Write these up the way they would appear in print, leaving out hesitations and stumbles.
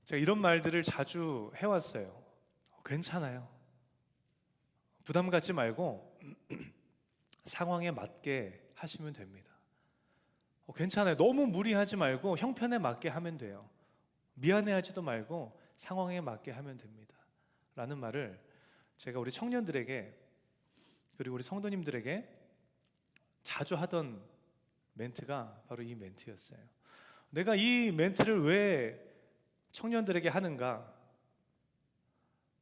제가 이런 말들을 자주 해왔어요. 괜찮아요. 부담 갖지 말고 상황에 맞게 하시면 됩니다. 괜찮아요. 너무 무리하지 말고 형편에 맞게 하면 돼요. 미안해하지도 말고 상황에 맞게 하면 됩니다. 라는 말을 제가 우리 청년들에게 그리고 우리 성도님들에게 자주 하던 멘트가 바로 이 멘트였어요. 내가 이 멘트를 왜 청년들에게 하는가?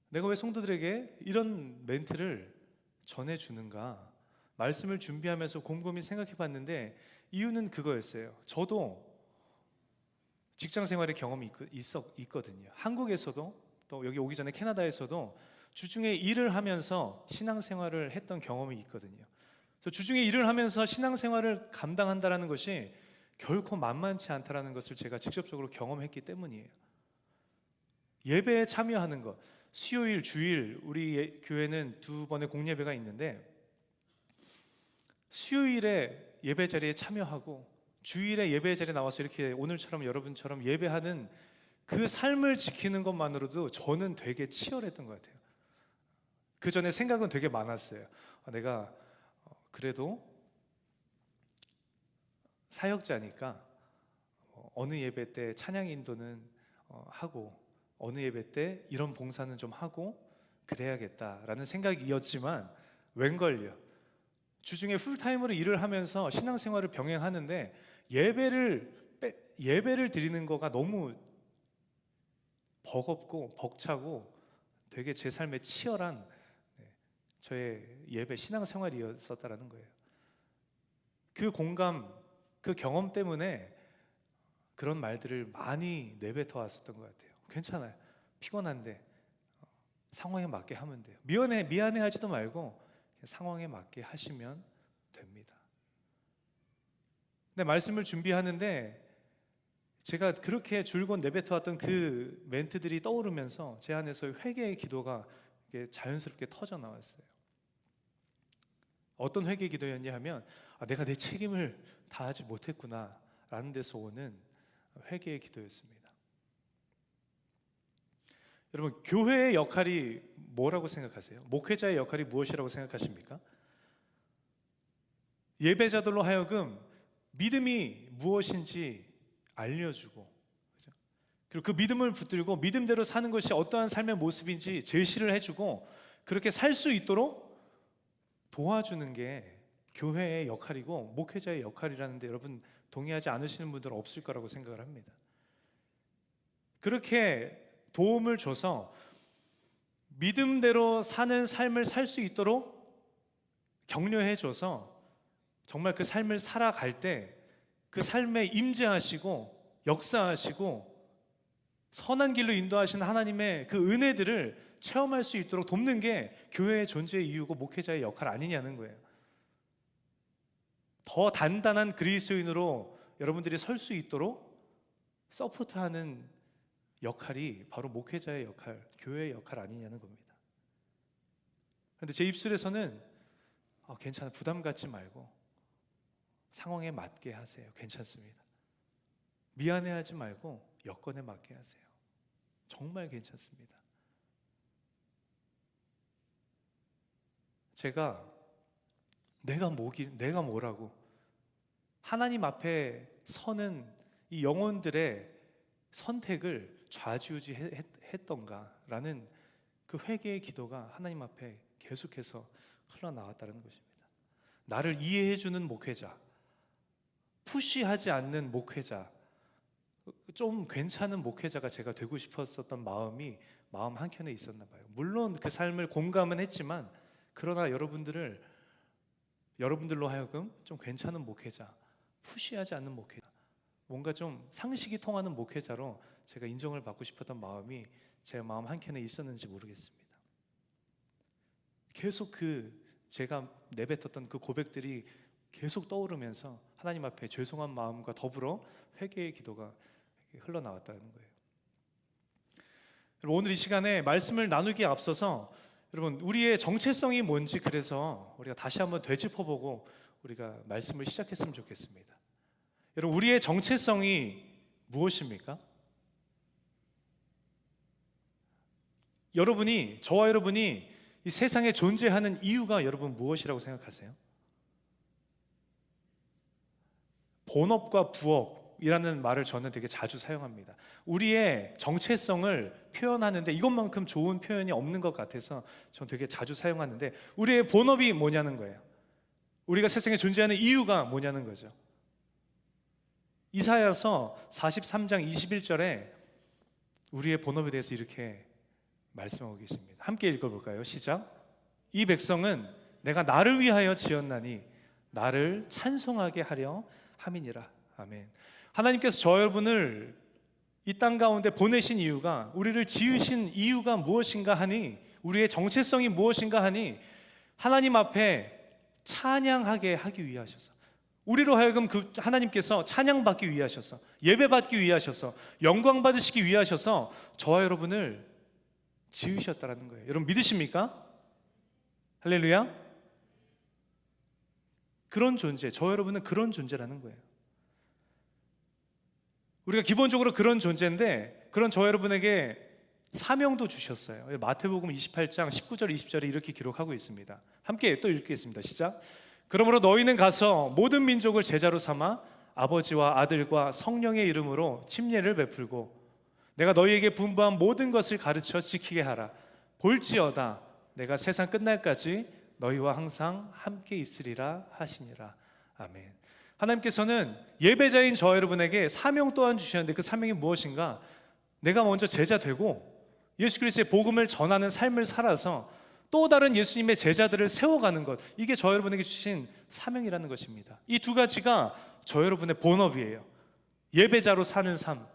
내가 왜 성도들에게 이런 멘트를 전해주는가? 말씀을 준비하면서 곰곰이 생각해 봤는데 이유는 그거였어요. 저도 직장 생활의 경험이 있거든요. 한국에서도 또 여기 오기 전에 캐나다에서도 주중에 일을 하면서 신앙생활을 했던 경험이 있거든요. 그래서 주중에 일을 하면서 신앙생활을 감당한다는 것이 결코 만만치 않다는 것을 제가 직접적으로 경험했기 때문이에요. 예배에 참여하는 것, 수요일, 주일 우리 교회는 2번의 공예배가 있는데 수요일에 예배 자리에 참여하고 주일에 예배 자리에 나와서 이렇게 오늘처럼 여러분처럼 예배하는 그 삶을 지키는 것만으로도 저는 되게 치열했던 것 같아요. 그 전에 생각은 되게 많았어요. 내가 그래도 사역자니까 어느 예배 때 찬양 인도는 하고 어느 예배 때 이런 봉사는 좀 하고 그래야겠다라는 생각이었지만 웬걸요. 주중에 풀타임으로 일을 하면서 신앙생활을 병행하는데 예배를 드리는 거가 너무 버겁고 벅차고 되게 제 삶에 치열한 저의 예배 신앙생활이었었다라는 거예요. 그 공감, 그 경험 때문에 그런 말들을 많이 내뱉어 왔었던 것 같아요. 괜찮아요. 피곤한데 상황에 맞게 하면 돼요. 미안해하지도 말고 상황에 맞게 하시면 됩니다. 근데 말씀을 준비하는데 제가 그렇게 줄곧 내뱉어 왔던 그 멘트들이 떠오르면서 제 안에서 회개의 기도가 자연스럽게 터져 나왔어요. 어떤 회개의 기도였냐 하면 내가 내 책임을 다하지 못했구나 라는 데서 오는 회개의 기도였습니다. 여러분, 교회의 역할이 뭐라고 생각하세요? 목회자의 역할이 무엇이라고 생각하십니까? 예배자들로 하여금 믿음이 무엇인지 알려주고, 그죠? 그리고 그 믿음을 붙들고 믿음대로 사는 것이 어떠한 삶의 모습인지 제시를 해주고 그렇게 살 수 있도록 도와주는 게 교회의 역할이고 목회자의 역할이라는데 여러분 동의하지 않으시는 분들은 없을 거라고 생각을 합니다. 그렇게 도움을 줘서 믿음대로 사는 삶을 살 수 있도록 격려해줘서 정말 그 삶을 살아갈 때 그 삶에 임재하시고 역사하시고 선한 길로 인도하시는 하나님의 그 은혜들을 체험할 수 있도록 돕는 게 교회의 존재의 이유고 목회자의 역할 아니냐는 거예요. 더 단단한 그리스도인으로 여러분들이 설 수 있도록 서포트하는 역할이 바로 목회자의 역할, 교회의 역할 아니냐는 겁니다. 그런데 제 입술에서는 괜찮아, 부담 갖지 말고 상황에 맞게 하세요. 괜찮습니다. 미안해하지 말고 여건에 맞게 하세요. 정말 괜찮습니다. 제가 내가 뭐라고 하나님 앞에 서는 이 영혼들의 선택을 좌지우지했던가라는 그 회개의 기도가 하나님 앞에 계속해서 흘러나왔다는 것입니다. 나를 이해해주는 목회자, 푸시하지 않는 목회자, 좀 괜찮은 목회자가 제가 되고 싶었었던 마음 한켠에 있었나 봐요. 물론 그 삶을 공감은 했지만 그러나 여러분들로 하여금 좀 괜찮은 목회자, 푸시하지 않는 목회자, 뭔가 좀 상식이 통하는 목회자로 제가 인정을 받고 싶었던 마음이 제 마음 한켠에 있었는지 모르겠습니다. 계속 제가 내뱉었던 그 고백들이 계속 떠오르면서 하나님 앞에 죄송한 마음과 더불어 회개의 기도가 흘러나왔다는 거예요. 오늘 이 시간에 말씀을 나누기에 앞서서 여러분 우리의 정체성이 뭔지 그래서 우리가 다시 한번 되짚어보고 우리가 말씀을 시작했으면 좋겠습니다. 여러분 우리의 정체성이 무엇입니까? 저와 여러분이 이 세상에 존재하는 이유가 여러분 무엇이라고 생각하세요? 본업과 부업이라는 말을 저는 되게 자주 사용합니다. 우리의 정체성을 표현하는데 이것만큼 좋은 표현이 없는 것 같아서 저는 되게 자주 사용하는데, 우리의 본업이 뭐냐는 거예요. 우리가 세상에 존재하는 이유가 뭐냐는 거죠. 이사야서 43장 21절에 우리의 본업에 대해서 이렇게 말씀하고 계십니다. 함께 읽어볼까요? 시작. 이 백성은 내가 나를 위하여 지었나니 나를 찬송하게 하려 함이니라. 아멘. 하나님께서 저 여러분을 이 땅 가운데 보내신 이유가, 우리를 지으신 이유가 무엇인가 하니, 우리의 정체성이 무엇인가 하니 하나님 앞에 찬양하게 하기 위해 하셔서, 우리로 하여금 그 하나님께서 찬양받기 위해 하셔서, 예배받기 위해 하셔서, 영광 받으시기 위해 하셔서 저와 여러분을 지으셨다라는 거예요. 여러분 믿으십니까? 할렐루야. 그런 존재, 저 여러분은 그런 존재라는 거예요. 우리가 기본적으로 그런 존재인데, 그런 저 여러분에게 사명도 주셨어요. 마태복음 28장 19절 20절에 이렇게 기록하고 있습니다. 함께 또 읽겠습니다. 시작. 그러므로 너희는 가서 모든 민족을 제자로 삼아 아버지와 아들과 성령의 이름으로 침례를 베풀고 내가 너희에게 분부한 모든 것을 가르쳐 지키게 하라. 볼지어다 내가 세상 끝날까지 너희와 항상 함께 있으리라 하시니라. 아멘. 하나님께서는 예배자인 저 여러분에게 사명 또한 주셨는데, 그 사명이 무엇인가? 내가 먼저 제자 되고 예수 그리스도의 복음을 전하는 삶을 살아서 또 다른 예수님의 제자들을 세워가는 것, 이게 저 여러분에게 주신 사명이라는 것입니다. 이 두 가지가 저 여러분의 본업이에요. 예배자로 사는 삶,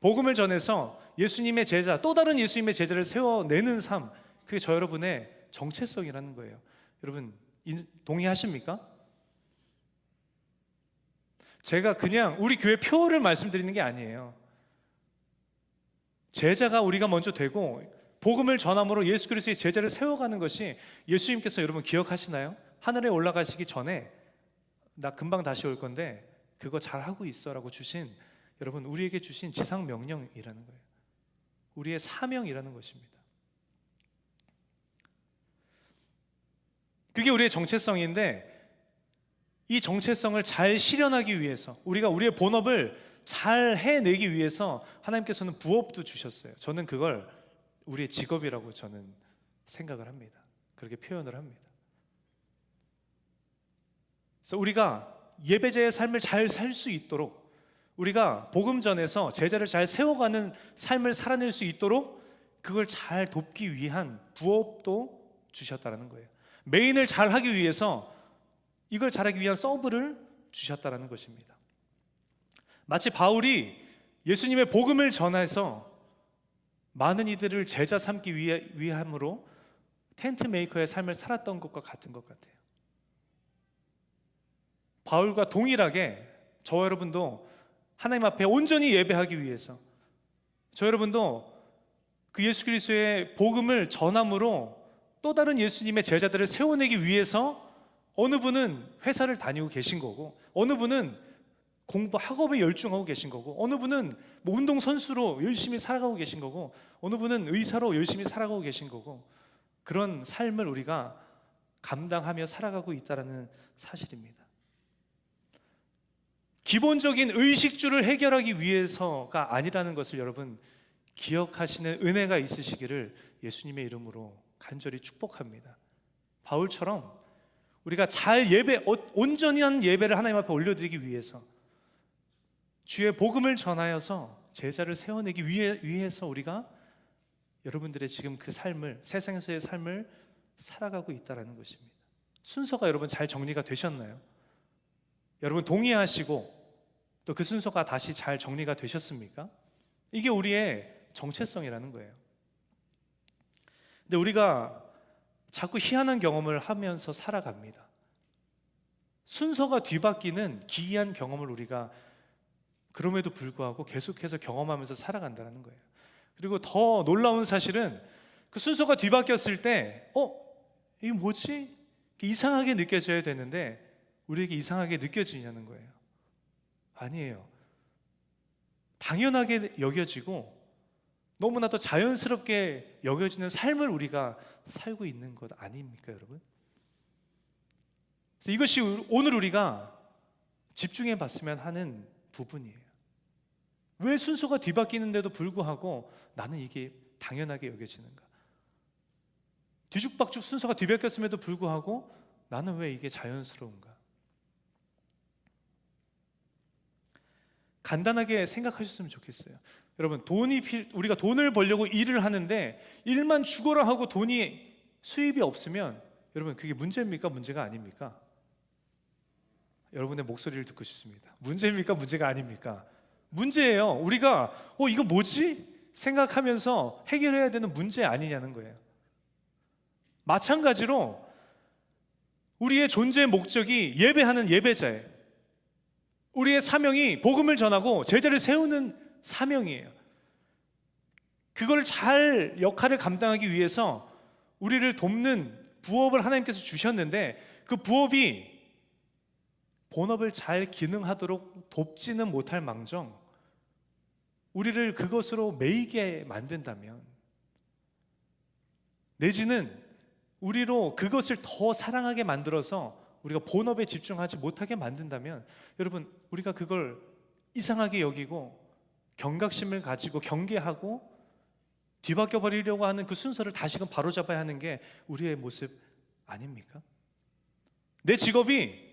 복음을 전해서 예수님의 제자, 또 다른 예수님의 제자를 세워내는 삶, 그게 저 여러분의 정체성이라는 거예요. 여러분 동의하십니까? 제가 그냥 우리 교회 표어를 말씀드리는 게 아니에요. 제자가 우리가 먼저 되고 복음을 전함으로 예수 그리스도의 제자를 세워가는 것이, 예수님께서 여러분 기억하시나요? 하늘에 올라가시기 전에 나 금방 다시 올 건데 그거 잘하고 있어라고 주신, 여러분 우리에게 주신 지상 명령이라는 거예요. 우리의 사명이라는 것입니다. 그게 우리의 정체성인데, 이 정체성을 잘 실현하기 위해서, 우리가 우리의 본업을 잘 해내기 위해서 하나님께서는 부업도 주셨어요. 저는 그걸 우리의 직업이라고 저는 생각을 합니다. 그렇게 표현을 합니다. 그래서 우리가 예배자의 삶을 잘 살 수 있도록, 우리가 복음 전에서 제자를 잘 세워가는 삶을 살아낼 수 있도록 그걸 잘 돕기 위한 부업도 주셨다는 거예요. 메인을 잘 하기 위해서 이걸 잘하기 위한 서브를 주셨다는 것입니다. 마치 바울이 예수님의 복음을 전해서 많은 이들을 제자 삼기 위함으로 텐트 메이커의 삶을 살았던 것과 같은 것 같아요. 바울과 동일하게 저 여러분도 하나님 앞에 온전히 예배하기 위해서, 저 여러분도 그 예수 그리스도의 복음을 전함으로 또 다른 예수님의 제자들을 세워내기 위해서, 어느 분은 회사를 다니고 계신 거고, 어느 분은 학업에 열중하고 계신 거고, 어느 분은 뭐 운동선수로 열심히 살아가고 계신 거고, 어느 분은 의사로 열심히 살아가고 계신 거고, 그런 삶을 우리가 감당하며 살아가고 있다는 사실입니다. 기본적인 의식주를 해결하기 위해서가 아니라는 것을 여러분 기억하시는 은혜가 있으시기를 예수님의 이름으로 간절히 축복합니다. 바울처럼 우리가 잘 온전한 예배를 하나님 앞에 올려드리기 위해서, 주의 복음을 전하여서 제자를 세워내기 위해서 우리가 여러분들의 지금 그 삶을, 세상에서의 삶을 살아가고 있다는 것입니다. 순서가 여러분 잘 정리가 되셨나요? 여러분 동의하시고 또 그 순서가 다시 잘 정리가 되셨습니까? 이게 우리의 정체성이라는 거예요. 근데 우리가 자꾸 희한한 경험을 하면서 살아갑니다. 순서가 뒤바뀌는 기이한 경험을 우리가 그럼에도 불구하고 계속해서 경험하면서 살아간다는 거예요. 그리고 더 놀라운 사실은 그 순서가 뒤바뀌었을 때 이게 뭐지? 이상하게 느껴져야 되는데 우리에게 이상하게 느껴지냐는 거예요. 아니에요. 당연하게 여겨지고 너무나도 자연스럽게 여겨지는 삶을 우리가 살고 있는 것 아닙니까, 여러분? 그래서 이것이 오늘 우리가 집중해 봤으면 하는 부분이에요. 왜 순서가 뒤바뀌는데도 불구하고 나는 이게 당연하게 여겨지는가? 뒤죽박죽 순서가 뒤바뀌었음에도 불구하고 나는 왜 이게 자연스러운가? 간단하게 생각하셨으면 좋겠어요. 여러분, 우리가 돈을 벌려고 일을 하는데 일만 죽어라 하고 돈이 수입이 없으면 여러분 그게 문제입니까? 문제가 아닙니까? 여러분의 목소리를 듣고 싶습니다. 문제입니까? 문제가 아닙니까? 문제예요. 우리가 이거 뭐지? 생각하면서 해결해야 되는 문제 아니냐는 거예요. 마찬가지로 우리의 존재의 목적이 예배하는 예배자예요. 우리의 사명이 복음을 전하고 제자를 세우는 사명이에요. 그걸 잘 역할을 감당하기 위해서 우리를 돕는 부업을 하나님께서 주셨는데 그 부업이 본업을 잘 기능하도록 돕지는 못할 망정 우리를 그것으로 매이게 만든다면, 내지는 우리로 그것을 더 사랑하게 만들어서 우리가 본업에 집중하지 못하게 만든다면, 여러분 우리가 그걸 이상하게 여기고 경각심을 가지고 경계하고 뒤바뀌어 버리려고 하는 그 순서를 다시금 바로잡아야 하는 게 우리의 모습 아닙니까? 내 직업이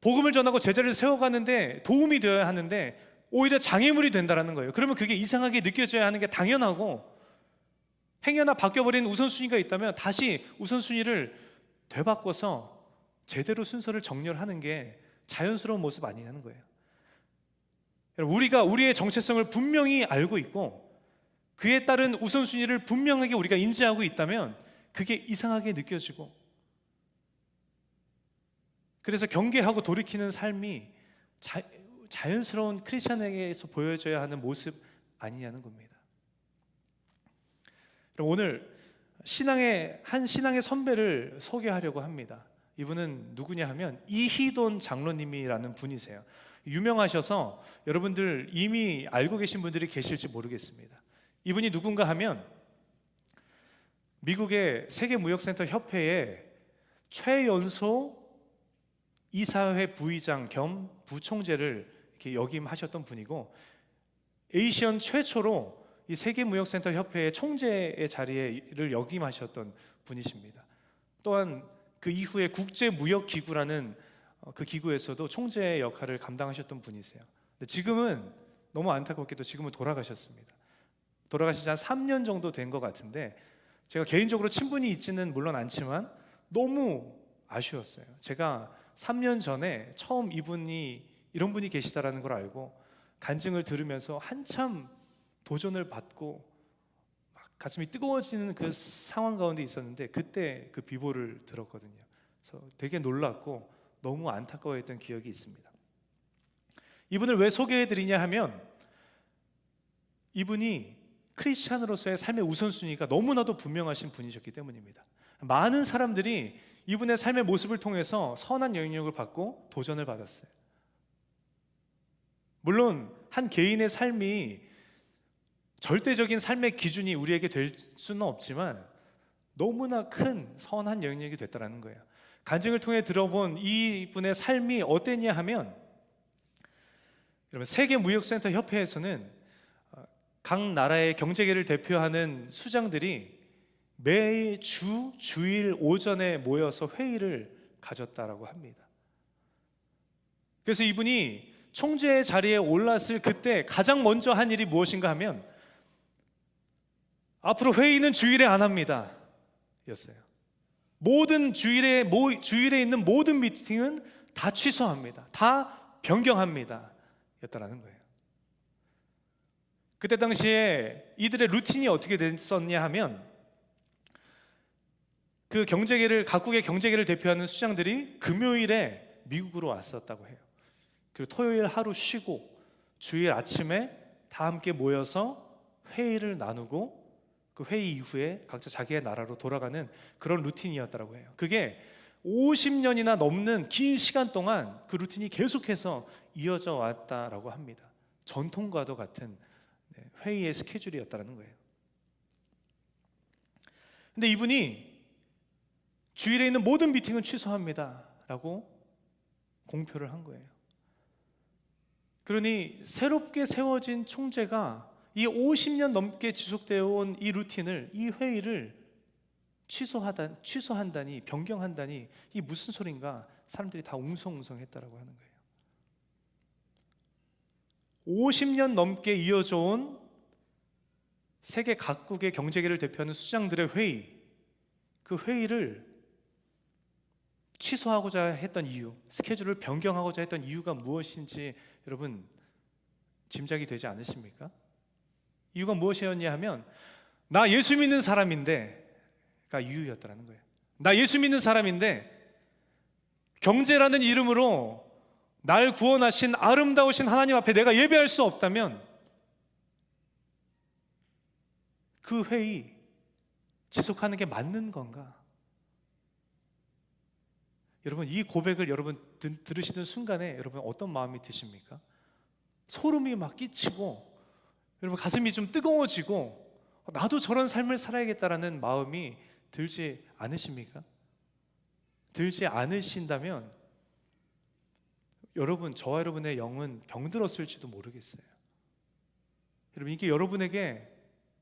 복음을 전하고 제자를 세워가는데 도움이 되어야 하는데 오히려 장애물이 된다는 거예요. 그러면 그게 이상하게 느껴져야 하는 게 당연하고, 행여나 바뀌어버린 우선순위가 있다면 다시 우선순위를 되바꿔서 제대로 순서를 정렬하는 게 자연스러운 모습 아니냐는 거예요. 우리가 우리의 정체성을 분명히 알고 있고 그에 따른 우선순위를 분명하게 우리가 인지하고 있다면 그게 이상하게 느껴지고, 그래서 경계하고 돌이키는 삶이 자연스러운 크리스찬에게서 보여져야 하는 모습 아니냐는 겁니다. 오늘 한 신앙의 선배를 소개하려고 합니다. 이분은 누구냐 하면 이희돈 장로님이라는 분이세요. 유명하셔서 여러분들 이미 알고 계신 분들이 계실지 모르겠습니다. 이분이 누군가 하면 미국의 세계무역센터 협회의 최연소 이사회 부의장 겸 부총재를 이렇게 역임하셨던 분이고, 에이시언 최초로 이 세계무역센터 협회의 총재의 자리를 역임하셨던 분이십니다. 또한 그 이후에 국제무역기구라는 그 기구에서도 총재의 역할을 감당하셨던 분이세요. 근데 지금은 너무 안타깝게도 지금은 돌아가셨습니다. 돌아가신 지 한 3년 정도 된 것 같은데, 제가 개인적으로 친분이 있지는 물론 않지만 너무 아쉬웠어요. 제가 3년 전에 처음 이분이 이런 분이 계시다라는 걸 알고 간증을 들으면서 한참 도전을 받고 막 가슴이 뜨거워지는 그 상황 가운데 있었는데, 그때 그 비보를 들었거든요. 그래서 되게 놀랐고 너무 안타까워했던 기억이 있습니다. 이분을 왜 소개해드리냐 하면, 이분이 크리스찬으로서의 삶의 우선순위가 너무나도 분명하신 분이셨기 때문입니다. 많은 사람들이 이분의 삶의 모습을 통해서 선한 영향력을 받고 도전을 받았어요. 물론 한 개인의 삶이 절대적인 삶의 기준이 우리에게 될 수는 없지만 너무나 큰 선한 영향력이 됐다는 거예요. 간증을 통해 들어본 이분의 삶이 어땠냐 하면, 여러분 세계무역센터 협회에서는 각 나라의 경제계를 대표하는 수장들이 매주 주일 오전에 모여서 회의를 가졌다라고 합니다. 그래서 이분이 총재의 자리에 올랐을 그때 가장 먼저 한 일이 무엇인가 하면, 앞으로 회의는 주일에 안 합니다 였어요. 모든 주일에 있는 모든 미팅은 다 취소합니다. 다 변경합니다 였다라는 거예요. 그때 당시에 이들의 루틴이 어떻게 됐었냐 하면, 그 각국의 경제계를 대표하는 수장들이 금요일에 미국으로 왔었다고 해요. 그리고 토요일 하루 쉬고 주일 아침에 다 함께 모여서 회의를 나누고 그 회의 이후에 각자 자기의 나라로 돌아가는 그런 루틴이었다고 해요. 그게 50년이나 넘는 긴 시간 동안 그 루틴이 계속해서 이어져 왔다라고 합니다. 전통과도 같은 회의의 스케줄이었다는 거예요. 근데 이분이 주일에 있는 모든 미팅은 취소합니다 라고 공표를 한 거예요. 그러니 새롭게 세워진 총재가 이 50년 넘게 지속되어 온 이 루틴을, 이 회의를 취소한다니, 변경한다니, 이 무슨 소린가? 사람들이 다 웅성웅성했다라고 하는 거예요. 50년 넘게 이어져 온 세계 각국의 경제계를 대표하는 수장들의 회의, 그 회의를 취소하고자 했던 이유, 스케줄을 변경하고자 했던 이유가 무엇인지 여러분 짐작이 되지 않으십니까? 이유가 무엇이었냐 하면 나 예수 믿는 사람인데가 이유였다는 거예요. 나 예수 믿는 사람인데 경제라는 이름으로 날 구원하신 아름다우신 하나님 앞에 내가 예배할 수 없다면 그 회의 지속하는 게 맞는 건가? 여러분 이 고백을 여러분 들으시는 순간에 여러분 어떤 마음이 드십니까? 소름이 막 끼치고 여러분 가슴이 좀 뜨거워지고 나도 저런 삶을 살아야겠다라는 마음이 들지 않으십니까? 들지 않으신다면 여러분, 저와 여러분의 영은 병들었을지도 모르겠어요. 여러분 이게 여러분에게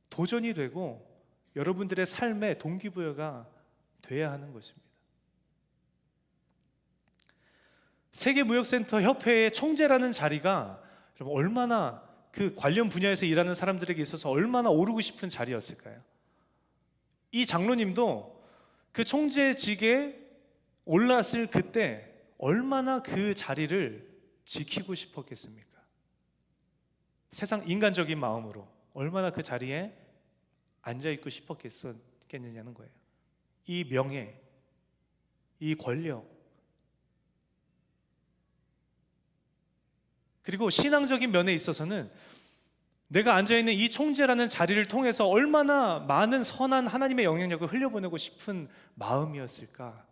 도전이 되고 여러분들의 삶의 동기부여가 돼야 하는 것입니다. 세계무역센터 협회의 총재라는 자리가 여러분 얼마나 그 관련 분야에서 일하는 사람들에게 있어서 얼마나 오르고 싶은 자리였을까요? 이 장로님도 그 총재직에 올랐을 그때 얼마나 그 자리를 지키고 싶었겠습니까? 세상 인간적인 마음으로 얼마나 그 자리에 앉아있고 싶었겠느냐는 거예요. 이 명예, 이 권력, 그리고 신앙적인 면에 있어서는 내가 앉아있는 이 총재라는 자리를 통해서 얼마나 많은 선한 하나님의 영향력을 흘려보내고 싶은 마음이었을까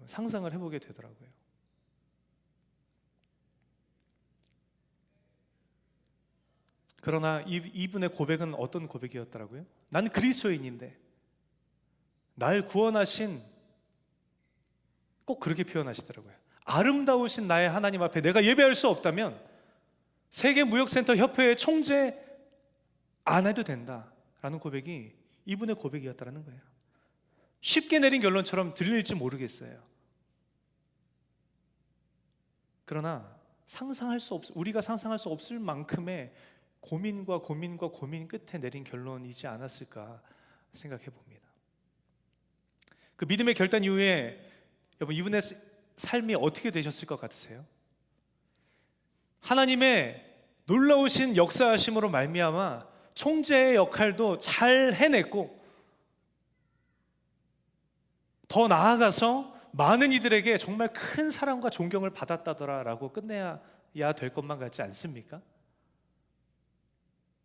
상상을 해보게 되더라고요. 그러나 이분의 고백은 어떤 고백이었더라고요? 난 그리스도인인데 날 구원하신, 꼭 그렇게 표현하시더라고요. 아름다우신 나의 하나님 앞에 내가 예배할 수 없다면 세계무역센터 협회의 총재 안 해도 된다라는 고백이 이분의 고백이었다는 거예요. 쉽게 내린 결론처럼 들릴지 모르겠어요. 그러나 우리가 상상할 수 없을 만큼의 고민과 고민 끝에 내린 결론이지 않았을까 생각해 봅니다. 그 믿음의 결단 이후에 여러분 이분의 삶이 어떻게 되셨을 것 같으세요? 하나님의 놀라우신 역사하심으로 말미암아 총재의 역할도 잘 해냈고 더 나아가서 많은 이들에게 정말 큰 사랑과 존경을 받았다더라라고 끝내야 될 것만 같지 않습니까?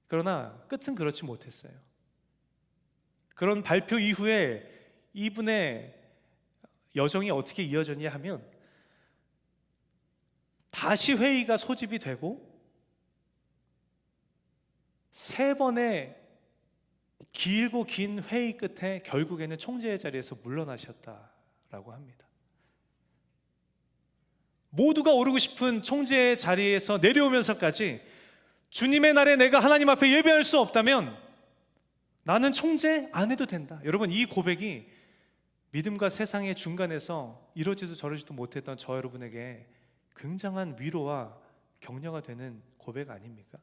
그러나 끝은 그렇지 못했어요. 그런 발표 이후에 이분의 여정이 어떻게 이어졌냐 하면 다시 회의가 소집이 되고 3번의 길고 긴 회의 끝에 결국에는 총재의 자리에서 물러나셨다라고 합니다. 모두가 오르고 싶은 총재의 자리에서 내려오면서까지 주님의 날에 내가 하나님 앞에 예배할 수 없다면 나는 총재 안 해도 된다. 여러분 이 고백이 믿음과 세상의 중간에서 이러지도 저러지도 못했던 저 여러분에게 굉장한 위로와 격려가 되는 고백 아닙니까?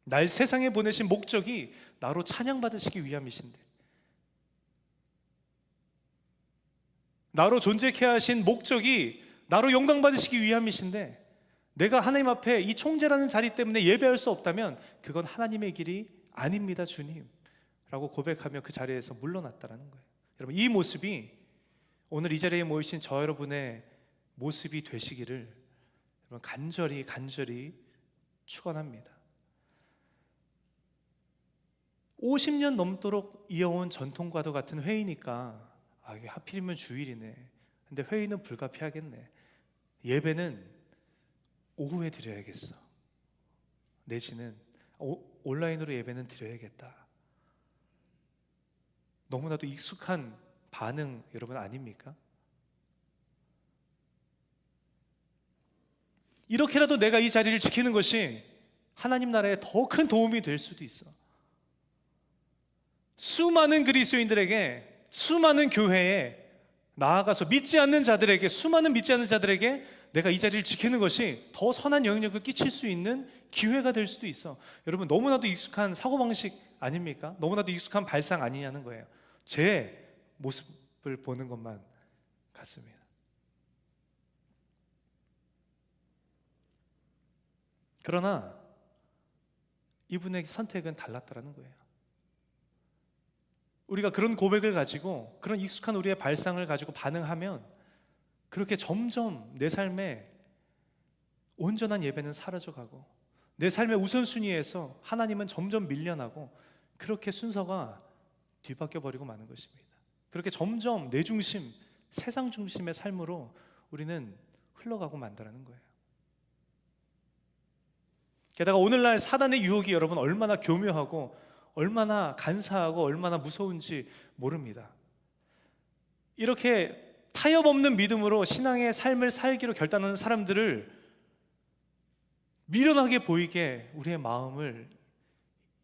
날 세상에 보내신 목적이 나로 찬양받으시기 위함이신데, 나로 존재케 하신 목적이 나로 영광받으시기 위함이신데, 내가 하나님 앞에 이 총재라는 자리 때문에 예배할 수 없다면 그건 하나님의 길이 아닙니다, 주님 라고 고백하며 그 자리에서 물러났다는 거예요. 여러분 이 모습이 오늘 이 자리에 모이신 저 여러분의 모습이 되시기를 여러분 간절히 축원합니다. 50년 넘도록 이어온 전통과도 같은 회의니까 이게 하필이면 주일이네, 근데 회의는 불가피하겠네, 예배는 오후에 드려야겠어. 내지는 온라인으로 예배는 드려야겠다. 너무나도 익숙한 반응 여러분 아닙니까? 이렇게라도 내가 이 자리를 지키는 것이 하나님 나라에 더 큰 도움이 될 수도 있어. 수많은 그리스도인들에게, 수많은 교회에, 나아가서 믿지 않는 자들에게, 수많은 믿지 않는 자들에게 내가 이 자리를 지키는 것이 더 선한 영향력을 끼칠 수 있는 기회가 될 수도 있어. 여러분, 너무나도 익숙한 사고방식 아닙니까? 너무나도 익숙한 발상 아니냐는 거예요. 제 모습을 보는 것만 같습니다. 그러나 이분의 선택은 달랐다는 거예요. 우리가 그런 고백을 가지고, 그런 익숙한 우리의 발상을 가지고 반응하면 그렇게 점점 내 삶에 온전한 예배는 사라져가고, 내 삶의 우선순위에서 하나님은 점점 밀려나고, 그렇게 순서가 뒤바뀌어 버리고 마는 것입니다. 그렇게 점점 내 중심, 세상 중심의 삶으로 우리는 흘러가고 만다라는 거예요. 게다가 오늘날 사단의 유혹이 여러분 얼마나 교묘하고 얼마나 간사하고 얼마나 무서운지 모릅니다. 이렇게 타협 없는 믿음으로 신앙의 삶을 살기로 결단하는 사람들을 미련하게 보이게 우리의 마음을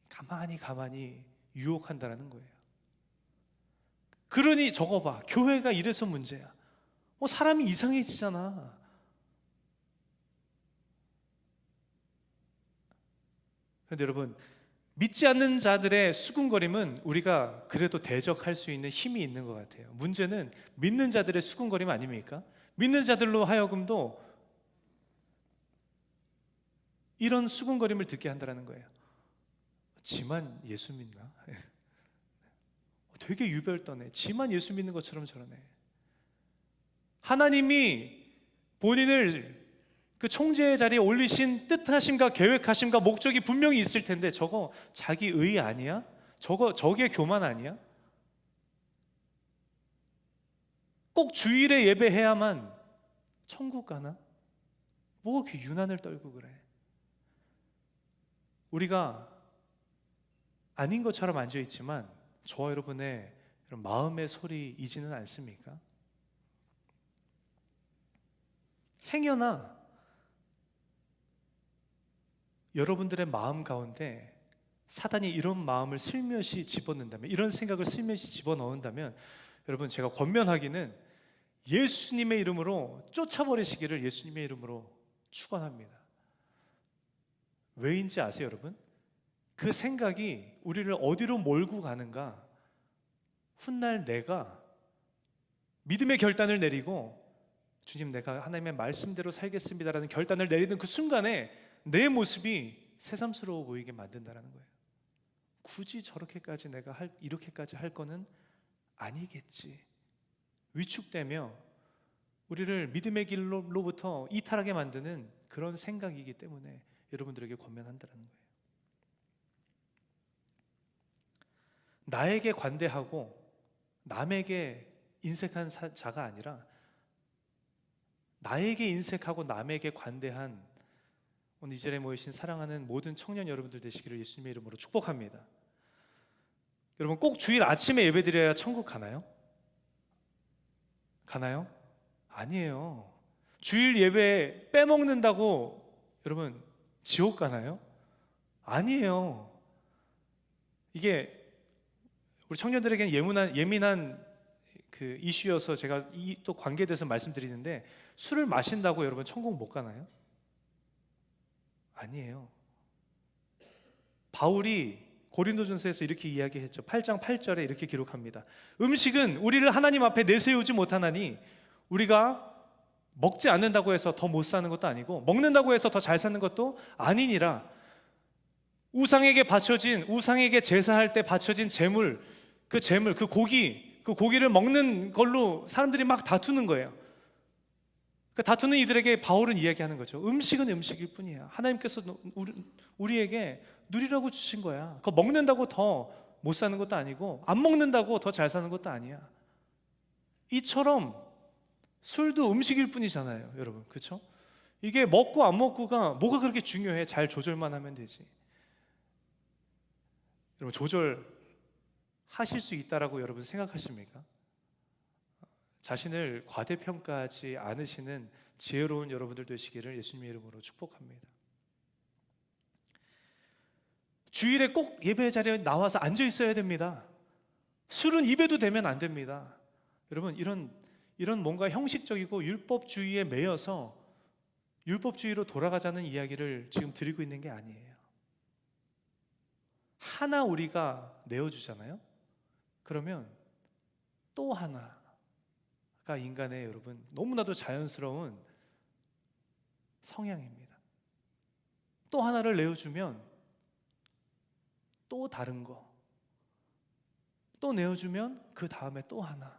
가만히 유혹한다는 거예요. 그러니 저거 봐, 교회가 이래서 문제야. 사람이 이상해지잖아. 그런데 여러분, 믿지 않는 자들의 수군거림은 우리가 그래도 대적할 수 있는 힘이 있는 것 같아요. 문제는 믿는 자들의 수군거림 아닙니까? 믿는 자들로 하여금도 이런 수군거림을 듣게 한다는 거예요. 지만 예수 믿나? 되게 유별떠네. 지만 예수 믿는 것처럼 저러네. 하나님이 본인을 그 총재의 자리에 올리신 뜻하심과 계획하심과 목적이 분명히 있을 텐데 저거 자기 의 아니야? 저게 교만 아니야? 꼭 주일에 예배해야만 천국 가나? 뭐 그렇게 유난을 떨고 그래? 우리가 아닌 것처럼 앉아있지만 저와 여러분의 마음의 소리이지는 않습니까? 행여나 여러분들의 마음 가운데 사단이 이런 마음을 슬며시 집어넣는다면, 이런 생각을 슬며시 집어넣는다면, 여러분 제가 권면하기는 예수님의 이름으로 쫓아버리시기를 예수님의 이름으로 축원합니다. 왜인지 아세요, 여러분? 그 생각이 우리를 어디로 몰고 가는가? 훗날 내가 믿음의 결단을 내리고 주님, 내가 하나님의 말씀대로 살겠습니다라는 결단을 내리는 그 순간에 내 모습이 새삼스러워 보이게 만든다는 거예요. 굳이 저렇게까지 내가 이렇게까지 할 거는 아니겠지. 위축되며 우리를 믿음의 길로부터 이탈하게 만드는 그런 생각이기 때문에 여러분들에게 권면한다는 거예요. 나에게 관대하고 남에게 인색한 자가 아니라 나에게 인색하고 남에게 관대한 오늘 이 자리에 모이신 사랑하는 모든 청년 여러분들 되시기를 예수님의 이름으로 축복합니다. 여러분, 꼭 주일 아침에 예배드려야 천국 가나요? 가나요? 아니에요. 주일 예배 빼먹는다고 여러분 지옥 가나요? 아니에요. 이게 우리 청년들에게는 예민한 그 이슈여서 제가 이 또 관계에 대해서 말씀드리는데, 술을 마신다고 여러분 천국 못 가나요? 아니에요. 바울이 고린도전서에서 이렇게 이야기했죠. 8장 8절에 이렇게 기록합니다. 음식은 우리를 하나님 앞에 내세우지 못하나니 우리가 먹지 않는다고 해서 더 못 사는 것도 아니고 먹는다고 해서 더 잘 사는 것도 아니니라. 우상에게 제사할 때 바쳐진 재물, 그 고기를 먹는 걸로 사람들이 막 다투는 거예요. 그 다투는 이들에게 바울은 이야기하는 거죠. 음식은 음식일 뿐이야. 하나님께서 우리에게 누리라고 주신 거야. 그거 먹는다고 더 못 사는 것도 아니고 안 먹는다고 더 잘 사는 것도 아니야. 이처럼 술도 음식일 뿐이잖아요, 여러분. 그렇죠? 이게 먹고 안 먹고가 뭐가 그렇게 중요해? 잘 조절만 하면 되지. 여러분, 조절하실 수 있다라고 여러분 생각하십니까? 자신을 과대평가하지 않으시는 지혜로운 여러분들 되시기를 예수님의 이름으로 축복합니다. 주일에 꼭 예배 자리에 나와서 앉아 있어야 됩니다. 술은 입에도 대면 안 됩니다. 여러분, 이런 뭔가 형식적이고 율법주의에 매여서 율법주의로 돌아가자는 이야기를 지금 드리고 있는 게 아니에요. 하나 우리가 내어주잖아요. 그러면 또 하나가 인간의 여러분 너무나도 자연스러운 성향입니다. 또 하나를 내어주면 또 다른 거, 또 내어주면 그 다음에 또 하나.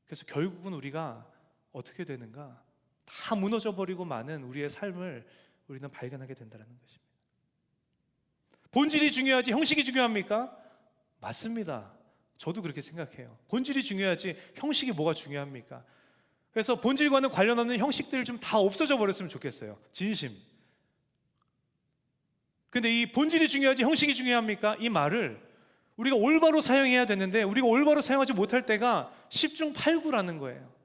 그래서 결국은 우리가 어떻게 되는가? 다 무너져 버리고 마는 우리의 삶을 우리는 발견하게 된다는 것입니다. 본질이 중요하지 형식이 중요합니까? 맞습니다. 저도 그렇게 생각해요. 본질이 중요하지 형식이 뭐가 중요합니까? 그래서 본질과는 관련 없는 형식들 좀 다 없어져 버렸으면 좋겠어요. 진심. 근데 이 본질이 중요하지 형식이 중요합니까? 이 말을 우리가 올바로 사용해야 되는데 우리가 올바로 사용하지 못할 때가 10중 8구라는 거예요.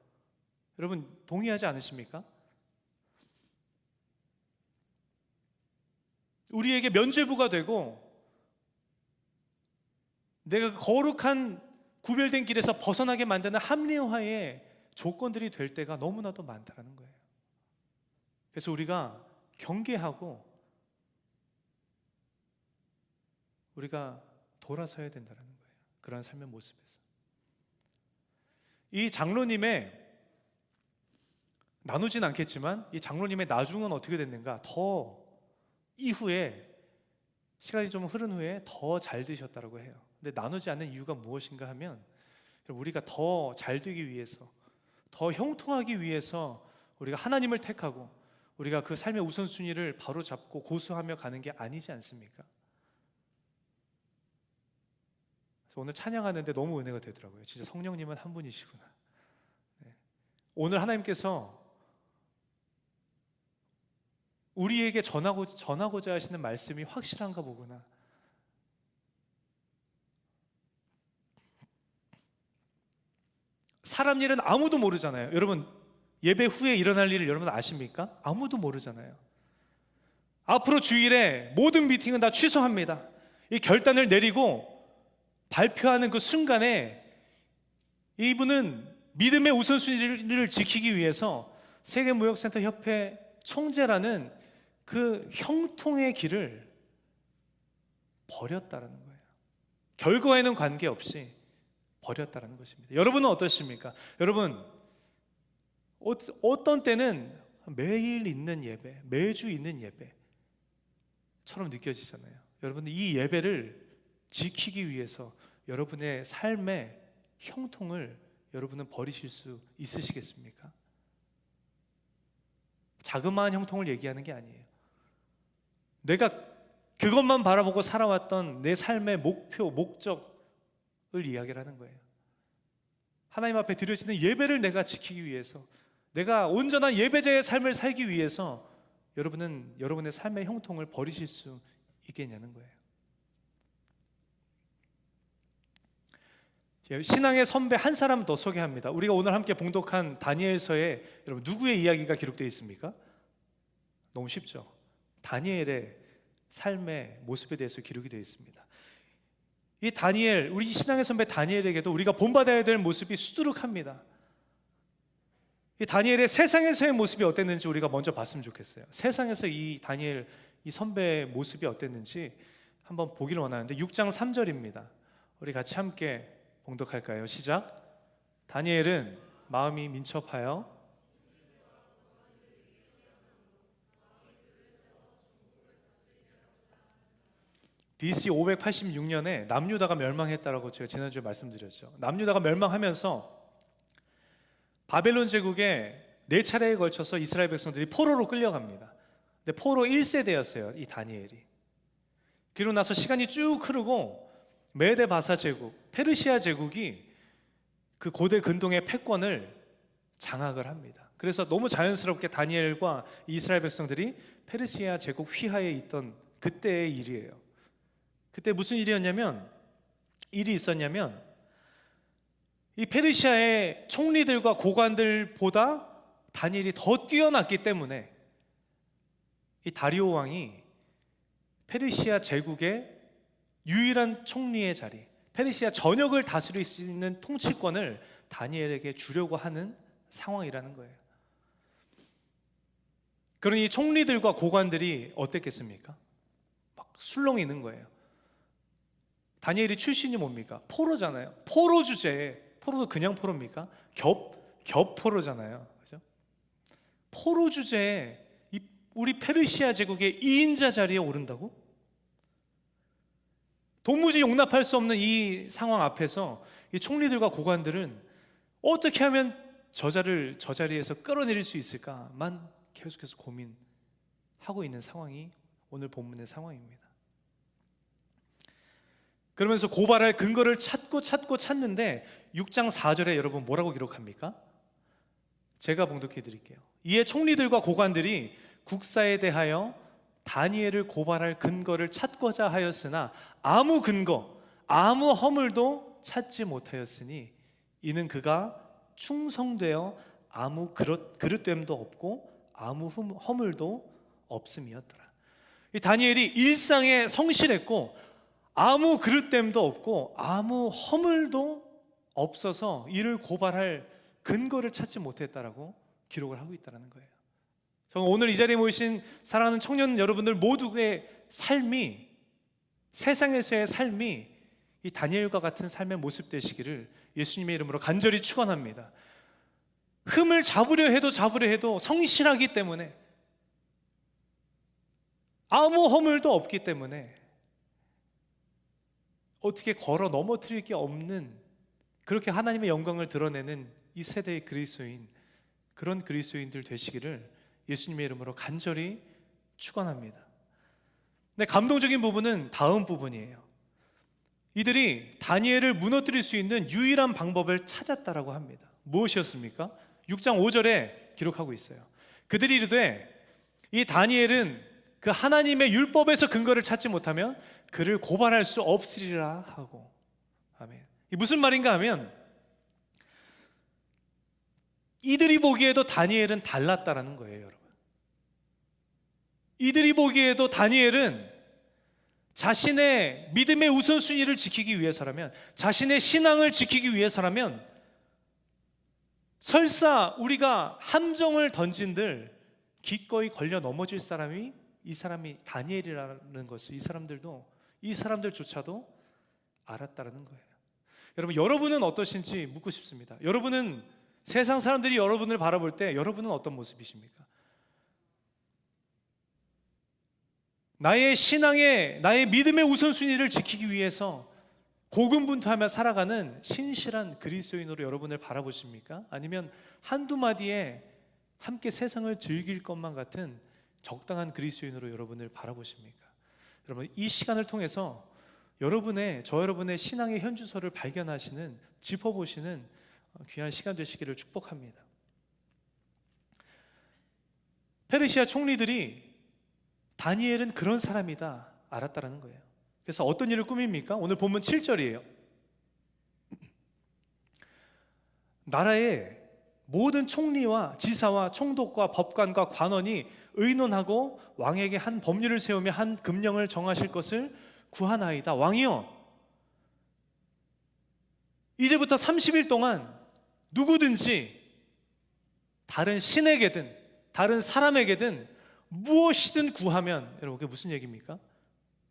여러분 동의하지 않으십니까? 우리에게 면죄부가 되고 내가 거룩한 구별된 길에서 벗어나게 만드는 합리화의 조건들이 될 때가 너무나도 많다는 거예요. 그래서 우리가 경계하고 우리가 돌아서야 된다는 거예요. 그런 삶의 모습에서. 이 장로님의 나누진 않겠지만 이 장로님의 나중은 어떻게 됐는가? 더 이후에 시간이 좀 흐른 후에 더 잘 되셨다고 해요. 근데 나누지 않는 이유가 무엇인가 하면 우리가 더 잘 되기 위해서, 더 형통하기 위해서 우리가 하나님을 택하고 우리가 그 삶의 우선순위를 바로 잡고 고수하며 가는 게 아니지 않습니까? 그래서 오늘 찬양하는데 너무 은혜가 되더라고요. 진짜 성령님은 한 분이시구나. 네. 오늘 하나님께서 우리에게 전하고자 하시는 말씀이 확실한가 보구나. 사람 일은 아무도 모르잖아요. 여러분 예배 후에 일어날 일을 여러분 아십니까? 아무도 모르잖아요. 앞으로 주일에 모든 미팅은 다 취소합니다. 이 결단을 내리고 발표하는 그 순간에 이분은 믿음의 우선순위를 지키기 위해서 세계무역센터 협회 총재라는 그 형통의 길을 버렸다는 거예요. 결과에는 관계없이 버렸다는 것입니다. 여러분은 어떠십니까? 여러분 어떤 때는 매일 있는 예배, 매주 있는 예배처럼 느껴지잖아요. 여러분 이 예배를 지키기 위해서 여러분의 삶의 형통을 여러분은 버리실 수 있으시겠습니까? 자그마한 형통을 얘기하는 게 아니에요. 내가 그것만 바라보고 살아왔던 내 삶의 목표, 목적을 이야기를 하는 거예요. 하나님 앞에 드려지는 예배를 내가 지키기 위해서, 내가 온전한 예배자의 삶을 살기 위해서 여러분은 여러분의 삶의 형통을 버리실 수 있겠냐는 거예요. 신앙의 선배 한 사람 더 소개합니다. 우리가 오늘 함께 봉독한 다니엘서에 여러분 누구의 이야기가 기록되어 있습니까? 너무 쉽죠. 다니엘의 삶의 모습에 대해서 기록이 되어 있습니다. 이 다니엘, 우리 신앙의 선배 다니엘에게도 우리가 본받아야 될 모습이 수두룩합니다. 이 다니엘의 세상에서의 모습이 어땠는지 우리가 먼저 봤으면 좋겠어요. 세상에서 이 다니엘, 이 선배의 모습이 어땠는지 한번 보기를 원하는데 6장 3절입니다. 우리 같이 함께 봉독할까요? 시작. 다니엘은 마음이 민첩하여 BC 586년에 남유다가 멸망했다라고 제가 지난주에 말씀드렸죠. 남유다가 멸망하면서 바벨론 제국에 4차례에 걸쳐서 이스라엘 백성들이 포로로 끌려갑니다. 근데 포로 1세대였어요, 이 다니엘이. 그리고 나서 시간이 쭉 흐르고 메데 바사 제국, 페르시아 제국이 그 고대 근동의 패권을 장악을 합니다. 그래서 너무 자연스럽게 다니엘과 이스라엘 백성들이 페르시아 제국 휘하에 있던 그때의 일이에요. 그때 무슨 일이 있었냐면 이 페르시아의 총리들과 고관들보다 다니엘이 더 뛰어났기 때문에 이 다리오 왕이 페르시아 제국의 유일한 총리의 자리, 페르시아 전역을 다스릴 수 있는 통치권을 다니엘에게 주려고 하는 상황이라는 거예요. 그러니 총리들과 고관들이 어땠겠습니까? 막 술렁이는 거예요. 다니엘이 출신이 뭡니까? 포로잖아요. 포로 주제에, 포로도 그냥 포로입니까? 겹포로잖아요. 그죠? 포로 주제에 우리 페르시아 제국의 2인자 자리에 오른다고? 도무지 용납할 수 없는 이 상황 앞에서 이 총리들과 고관들은 어떻게 하면 저 자리에서 끌어내릴 수 있을까만 계속해서 고민하고 있는 상황이 오늘 본문의 상황입니다. 그러면서 고발할 근거를 찾는데 6장 4절에 여러분 뭐라고 기록합니까? 제가 봉독해 드릴게요. 이에 총리들과 고관들이 국사에 대하여 다니엘을 고발할 근거를 찾고자 하였으나 아무 근거, 아무 허물도 찾지 못하였으니 이는 그가 충성되어 아무 그릇됨도 없고 아무 허물도 없음이었더라. 이 다니엘이 일상에 성실했고 아무 그릇됨도 없고 아무 허물도 없어서 이를 고발할 근거를 찾지 못했다라고 기록을 하고 있다는 거예요. 오늘 이 자리에 모이신 사랑하는 청년 여러분들 모두의 삶이, 세상에서의 삶이 이 다니엘과 같은 삶의 모습 되시기를 예수님의 이름으로 간절히 축원합니다. 흠을 잡으려 해도 성실하기 때문에, 아무 허물도 없기 때문에 어떻게 걸어 넘어뜨릴 게 없는, 그렇게 하나님의 영광을 드러내는 이 세대의 그리스도인, 그런 그리스도인들 되시기를 예수님의 이름으로 간절히 축원합니다. 근데 감동적인 부분은 다음 부분이에요. 이들이 다니엘을 무너뜨릴 수 있는 유일한 방법을 찾았다라고 합니다. 무엇이었습니까? 6장 5절에 기록하고 있어요. 그들이 이르되 이 다니엘은 그 하나님의 율법에서 근거를 찾지 못하면 그를 고발할 수 없으리라 하고. 아멘. 이 무슨 말인가 하면 이들이 보기에도 다니엘은 달랐다라는 거예요, 여러분. 이들이 보기에도 다니엘은 자신의 믿음의 우선순위를 지키기 위해서라면, 자신의 신앙을 지키기 위해서라면 설사 우리가 함정을 던진들 기꺼이 걸려 넘어질 사람이 이 사람이 다니엘이라는 것을 이 사람들조차도 알았다라는 거예요. 여러분, 여러분은 어떠신지 묻고 싶습니다. 여러분은 세상 사람들이 여러분을 바라볼 때 여러분은 어떤 모습이십니까? 나의 신앙의, 나의 믿음의 우선순위를 지키기 위해서 고군분투하며 살아가는 신실한 그리스도인으로 여러분을 바라보십니까? 아니면 한두 마디에 함께 세상을 즐길 것만 같은 적당한 그리스도인으로 여러분을 바라보십니까? 여러분, 이 시간을 통해서 저 여러분의 신앙의 현주소를 발견하시는, 짚어보시는 귀한 시간 되시기를 축복합니다. 페르시아 총리들이 다니엘은 그런 사람이다 알았다라는 거예요. 그래서 어떤 일을 꾸밉니까? 오늘 본문 7절이에요. 나라의 모든 총리와 지사와 총독과 법관과 관원이 의논하고 왕에게 한 법률을 세우며 한 금령을 정하실 것을 구하나이다. 왕이여, 이제부터 30일 동안 누구든지 다른 신에게든 다른 사람에게든 무엇이든 구하면, 여러분 그게 무슨 얘기입니까?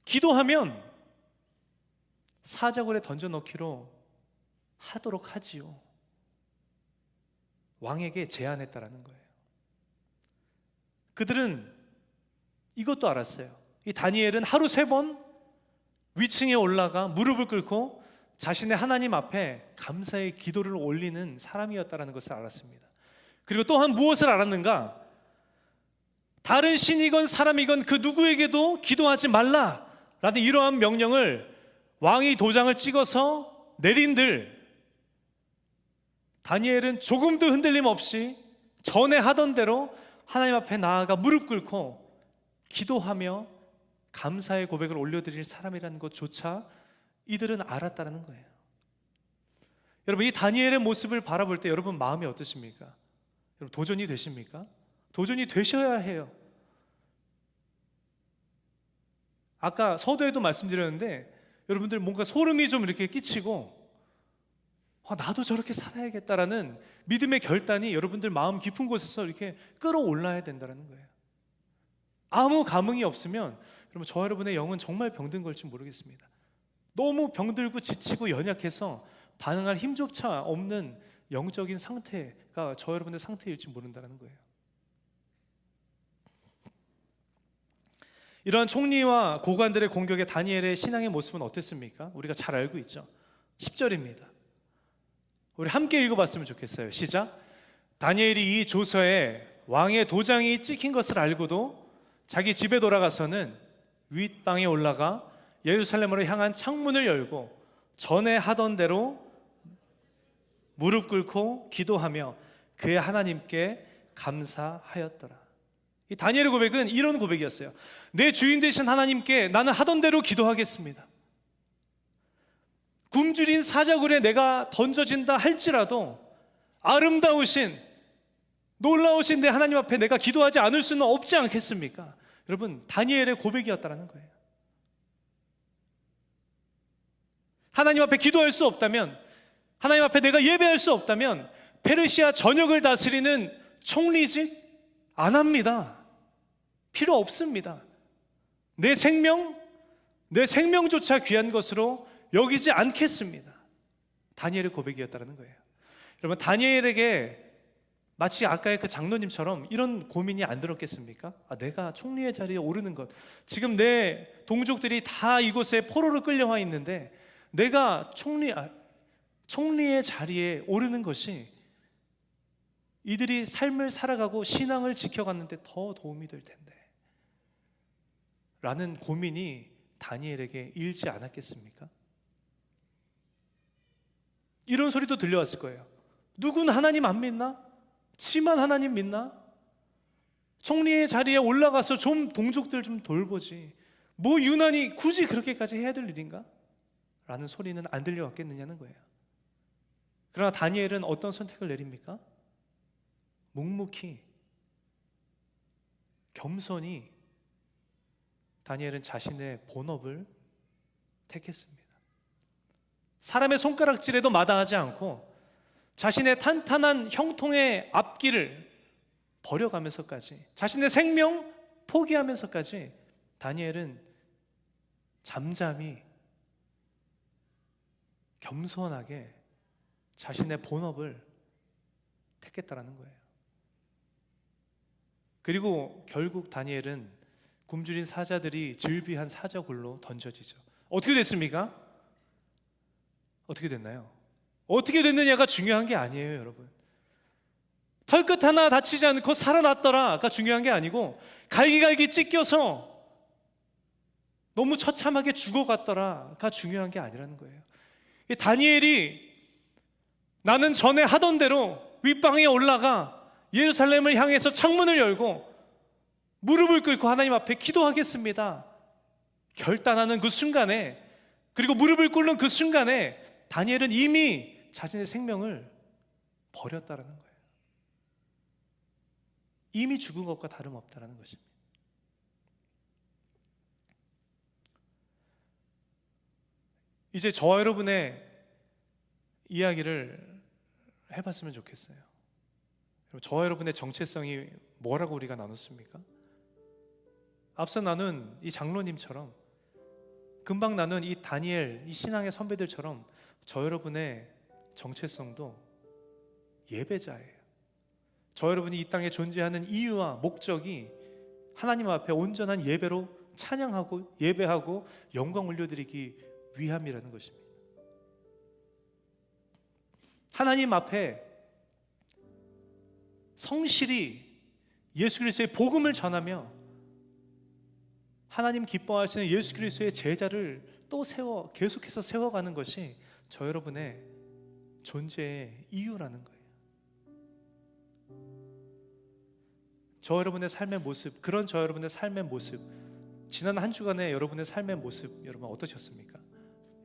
기도하면 사자굴에 던져넣기로 하도록 하지요. 왕에게 제안했다라는 거예요. 그들은 이것도 알았어요. 이 다니엘은 하루 3번 위층에 올라가 무릎을 꿇고 자신의 하나님 앞에 감사의 기도를 올리는 사람이었다라는 것을 알았습니다. 그리고 또한 무엇을 알았는가? 다른 신이건 사람이건 그 누구에게도 기도하지 말라라는 이러한 명령을 왕이 도장을 찍어서 내린들 다니엘은 조금도 흔들림 없이 전에 하던 대로 하나님 앞에 나아가 무릎 꿇고 기도하며 감사의 고백을 올려드릴 사람이라는 것조차 이들은 알았다는 거예요. 여러분, 이 다니엘의 모습을 바라볼 때 여러분 마음이 어떠십니까? 여러분, 도전이 되십니까? 도전이 되셔야 해요. 아까 서두에도 말씀드렸는데 여러분들 뭔가 소름이 좀 이렇게 끼치고 나도 저렇게 살아야겠다라는 믿음의 결단이 여러분들 마음 깊은 곳에서 이렇게 끌어올라야 된다는 거예요. 아무 감흥이 없으면 여러분, 저 여러분의 영은 정말 병든 걸지 모르겠습니다. 너무 병들고 지치고 연약해서 반응할 힘조차 없는 영적인 상태가 저 여러분의 상태일지 모른다는 거예요. 이러한 총리와 고관들의 공격에 다니엘의 신앙의 모습은 어땠습니까? 우리가 잘 알고 있죠. 10절입니다. 우리 함께 읽어봤으면 좋겠어요. 시작. 다니엘이 이 조서에 왕의 도장이 찍힌 것을 알고도 자기 집에 돌아가서는 윗방에 올라가 예루살렘으로 향한 창문을 열고 전에 하던 대로 무릎 꿇고 기도하며 그의 하나님께 감사하였더라. 이 다니엘의 고백은 이런 고백이었어요. 내 주인 되신 하나님께 나는 하던 대로 기도하겠습니다. 굶주린 사자굴에 내가 던져진다 할지라도 아름다우신 놀라우신 내 하나님 앞에 내가 기도하지 않을 수는 없지 않겠습니까? 여러분, 다니엘의 고백이었다는 거예요. 하나님 앞에 기도할 수 없다면, 하나님 앞에 내가 예배할 수 없다면 페르시아 전역을 다스리는 총리직 안 합니다. 필요 없습니다. 내 생명조차 귀한 것으로 여기지 않겠습니다. 다니엘의 고백이었다는 거예요. 여러분, 다니엘에게 마치 아까의 그 장로님처럼 이런 고민이 안 들었겠습니까? 내가 총리의 자리에 오르는 것, 지금 내 동족들이 다 이곳에 포로로 끌려와 있는데 내가 총리의 자리에 오르는 것이 이들이 삶을 살아가고 신앙을 지켜갔는데 더 도움이 될 텐데 라는 고민이 다니엘에게 일지 않았겠습니까? 이런 소리도 들려왔을 거예요. 누군 하나님 안 믿나? 지만 하나님 믿나? 총리의 자리에 올라가서 좀 동족들 좀 돌보지 뭐 유난히 굳이 그렇게까지 해야 될 일인가? 라는 소리는 안 들려왔겠느냐는 거예요. 그러나 다니엘은 어떤 선택을 내립니까? 묵묵히 겸손히 다니엘은 자신의 본업을 택했습니다. 사람의 손가락질에도 마다하지 않고 자신의 탄탄한 형통의 앞길을 버려가면서까지 자신의 생명 포기하면서까지 다니엘은 잠잠히 겸손하게 자신의 본업을 택했다라는 거예요. 그리고 결국 다니엘은 굶주린 사자들이 즐비한 사자굴로 던져지죠. 어떻게 됐습니까? 어떻게 됐나요? 어떻게 됐느냐가 중요한 게 아니에요, 여러분. 털끝 하나 다치지 않고 살아났더라가 중요한 게 아니고 갈기갈기 찢겨서 너무 처참하게 죽어갔더라가 중요한 게 아니라는 거예요. 다니엘이 나는 전에 하던 대로 윗방에 올라가 예루살렘을 향해서 창문을 열고 무릎을 꿇고 하나님 앞에 기도하겠습니다 결단하는 그 순간에, 그리고 무릎을 꿇는 그 순간에 다니엘은 이미 자신의 생명을 버렸다라는 거예요. 이미 죽은 것과 다름없다라는 것입니다. 이제 저와 여러분의 이야기를 해봤으면 좋겠어요. 저와 여러분의 정체성이 뭐라고 우리가 나눴습니까? 앞서 나눈 이 장로님처럼, 금방 나눈 이 다니엘, 이 신앙의 선배들처럼 저 여러분의 정체성도 예배자예요. 저 여러분이 이 땅에 존재하는 이유와 목적이 하나님 앞에 온전한 예배로 찬양하고 예배하고 영광 올려드리기 위함이라는 것입니다. 하나님 앞에 성실히 예수 그리스도의 복음을 전하며 하나님 기뻐하시는 예수 그리스도의 제자를 또 계속해서 세워가는 것이 저 여러분의 존재의 이유라는 거예요. 저 여러분의 삶의 모습, 그런 저 여러분의 삶의 모습, 지난 한 주간의 여러분의 삶의 모습, 여러분 어떠셨습니까?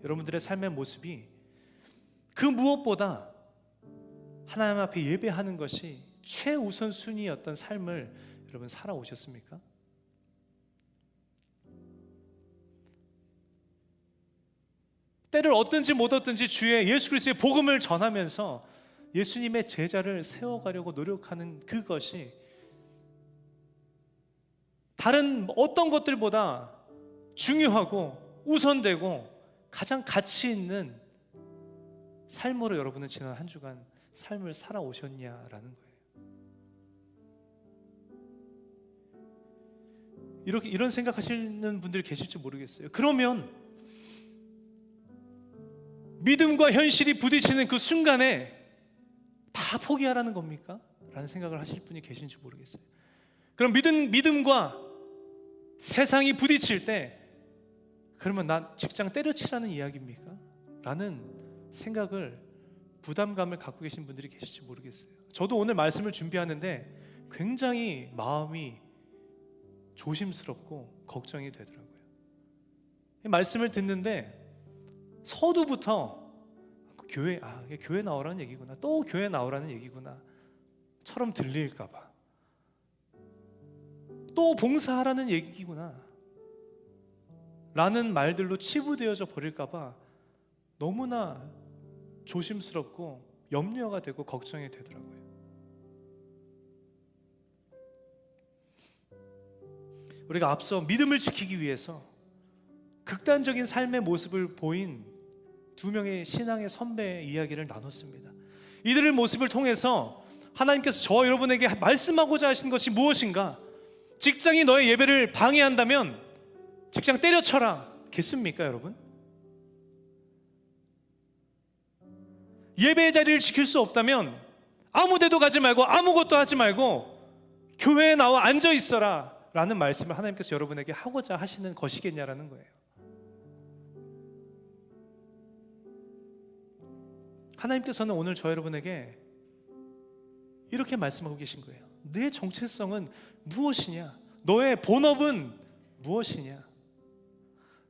여러분들의 삶의 모습이 그 무엇보다 하나님 앞에 예배하는 것이 최우선 순위였던 삶을 여러분 살아오셨습니까? 때를 얻든지 못 얻든지 주의 예수 그리스도의 복음을 전하면서 예수님의 제자를 세워가려고 노력하는 그것이 다른 어떤 것들보다 중요하고 우선되고 가장 가치 있는 삶으로 여러분은 지난 한 주간 삶을 살아오셨냐라는 거예요. 이런 생각하시는 분들이 계실지 모르겠어요. 그러면 믿음과 현실이 부딪히는 그 순간에 다 포기하라는 겁니까? 라는 생각을 하실 분이 계신지 모르겠어요. 그럼 믿음과 세상이 부딪힐 때 그러면 난 직장 때려치라는 이야기입니까? 라는 생각을, 부담감을 갖고 계신 분들이 계실지 모르겠어요. 저도 오늘 말씀을 준비하는데 굉장히 마음이 조심스럽고 걱정이 되더라고요. 말씀을 듣는데 서두부터 교회 나오라는 얘기구나, 또 교회 나오라는 얘기구나 처럼 들릴까봐, 또 봉사하라는 얘기구나 라는 말들로 치부되어져 버릴까봐 너무나 조심스럽고 염려가 되고 걱정이 되더라고요. 우리가 앞서 믿음을 지키기 위해서 극단적인 삶의 모습을 보인 두 명의 신앙의 선배의 이야기를 나눴습니다. 이들의 모습을 통해서 하나님께서 저와 여러분에게 말씀하고자 하신 것이 무엇인가? 직장이 너의 예배를 방해한다면 직장 때려쳐라 겠습니까, 여러분? 예배의 자리를 지킬 수 없다면 아무 데도 가지 말고 아무것도 하지 말고 교회에 나와 앉아 있어라 라는 말씀을 하나님께서 여러분에게 하고자 하시는 것이겠냐라는 거예요. 하나님께서는 오늘 저 여러분에게 이렇게 말씀하고 계신 거예요. 내 정체성은 무엇이냐? 너의 본업은 무엇이냐?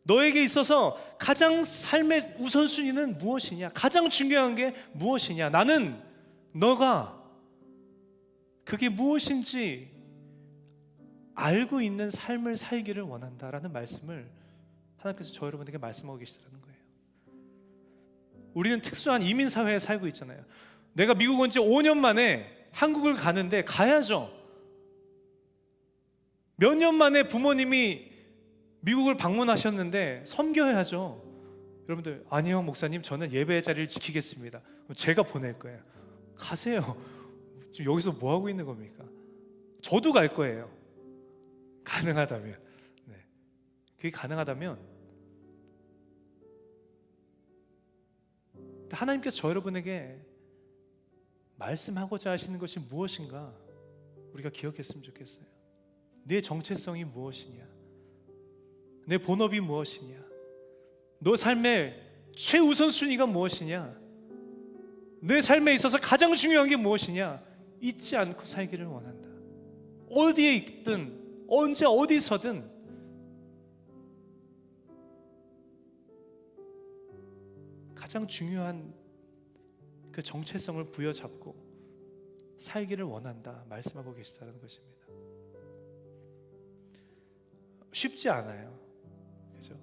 너에게 있어서 가장 삶의 우선순위는 무엇이냐? 가장 중요한 게 무엇이냐? 나는 너가 그게 무엇인지 알고 있는 삶을 살기를 원한다라는 말씀을 하나님께서 저 여러분에게 말씀하고 계시다는 거예요. 우리는 특수한 이민사회에 살고 있잖아요. 내가 미국 온 지 5년 만에 한국을 가는데 가야죠. 몇 년 만에 부모님이 미국을 방문하셨는데 섬겨야죠. 여러분들, 아니요 목사님, 저는 예배의 자리를 지키겠습니다. 제가 보낼 거예요. 가세요. 지금 여기서 뭐 하고 있는 겁니까? 저도 갈 거예요. 가능하다면. 네. 그게 가능하다면 하나님께서 저 여러분에게 말씀하고자 하시는 것이 무엇인가 우리가 기억했으면 좋겠어요. 내 정체성이 무엇이냐? 내 본업이 무엇이냐? 너 삶의 최우선순위가 무엇이냐? 내 삶에 있어서 가장 중요한 게 무엇이냐? 잊지 않고 살기를 원한다. 어디에 있든 언제 어디서든 가장 중요한 그 정체성을 부여잡고 살기를 원한다 말씀하고 계시다는 것입니다. 쉽지 않아요. 그죠?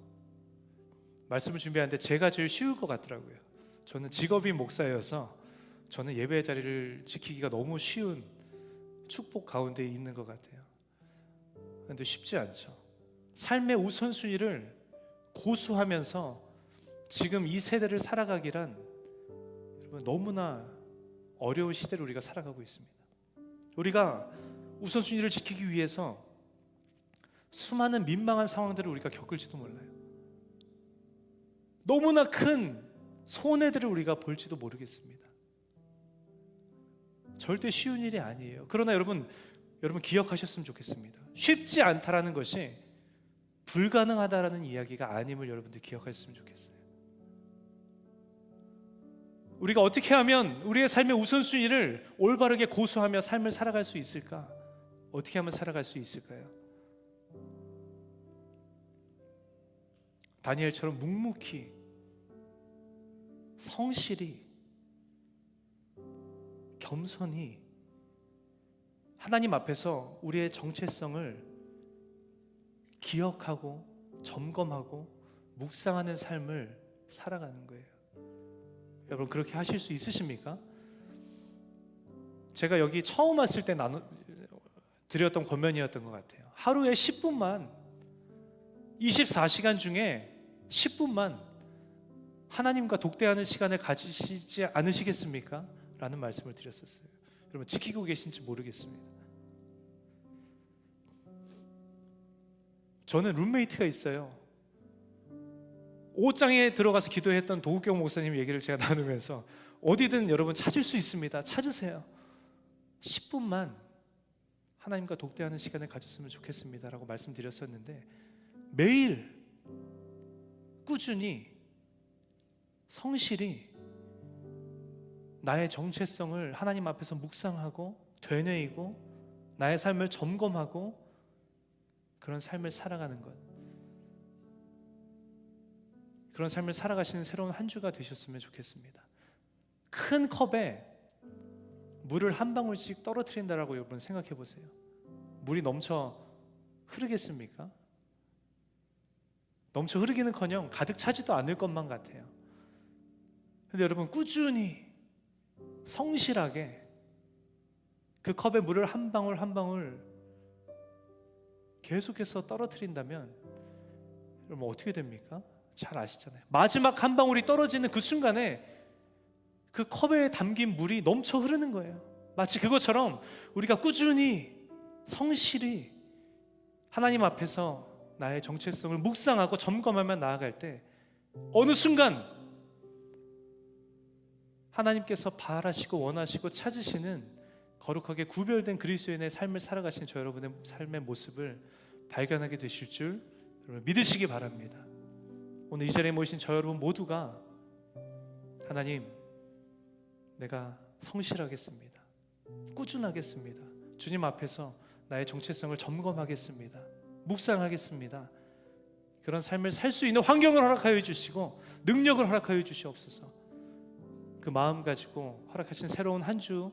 말씀을 준비하는데 제가 제일 쉬울 것 같더라고요. 저는 직업이 목사여서 저는 예배의 자리를 지키기가 너무 쉬운 축복 가운데 있는 것 같아요. 그런데 쉽지 않죠. 삶의 우선순위를 고수하면서 지금 이 세대를 살아가기란 여러분 너무나 어려운 시대를 우리가 살아가고 있습니다. 우리가 우선순위를 지키기 위해서 수많은 민망한 상황들을 우리가 겪을지도 몰라요. 너무나 큰 손해들을 우리가 볼지도 모르겠습니다. 절대 쉬운 일이 아니에요. 그러나 여러분 기억하셨으면 좋겠습니다. 쉽지 않다라는 것이 불가능하다라는 이야기가 아님을 여러분들 기억하셨으면 좋겠어요. 우리가 어떻게 하면 우리의 삶의 우선순위를 올바르게 고수하며 삶을 살아갈 수 있을까? 어떻게 하면 살아갈 수 있을까요? 다니엘처럼 묵묵히 성실히 겸손히 하나님 앞에서 우리의 정체성을 기억하고 점검하고 묵상하는 삶을 살아가는 거예요. 여러분 그렇게 하실 수 있으십니까? 제가 여기 처음 왔을 때 드렸던 권면이었던 것 같아요. 하루에 10분만 24시간 중에 10분만 하나님과 독대하는 시간을 가지시지 않으시겠습니까? 라는 말씀을 드렸었어요. 여러분 지키고 계신지 모르겠습니다. 저는 룸메이트가 있어요. 옷장에 들어가서 기도했던 도국경 목사님 얘기를 제가 나누면서 어디든 여러분 찾을 수 있습니다. 찾으세요. 10분만 하나님과 독대하는 시간을 가졌으면 좋겠습니다 라고 말씀드렸었는데, 매일 꾸준히 성실히 나의 정체성을 하나님 앞에서 묵상하고 되뇌이고 나의 삶을 점검하고 그런 삶을 살아가는 것, 그런 삶을 살아가시는 새로운 한 주가 되셨으면 좋겠습니다. 큰 컵에 물을 한 방울씩 떨어뜨린다라고 여러분 생각해 보세요. 물이 넘쳐 흐르겠습니까? 넘쳐 흐르기는커녕 가득 차지도 않을 것만 같아요. 근데 여러분 꾸준히 성실하게 그 컵에 물을 한 방울 한 방울 계속해서 떨어뜨린다면 여러분 어떻게 됩니까? 잘 아시잖아요. 마지막 한 방울이 떨어지는 그 순간에 그 컵에 담긴 물이 넘쳐 흐르는 거예요. 마치 그것처럼 우리가 꾸준히 성실히 하나님 앞에서 나의 정체성을 묵상하고 점검하며 나아갈 때 어느 순간 하나님께서 바라시고 원하시고 찾으시는 거룩하게 구별된 그리스도인의 삶을 살아가시는 저 여러분의 삶의 모습을 발견하게 되실 줄 여러분 믿으시기 바랍니다. 오늘 이 자리에 모이신 저 여러분 모두가 하나님, 내가 성실하겠습니다. 꾸준하겠습니다. 주님 앞에서 나의 정체성을 점검하겠습니다. 묵상하겠습니다. 그런 삶을 살 수 있는 환경을 허락하여 주시고 능력을 허락하여 주시옵소서. 그 마음 가지고 허락하신 새로운 한 주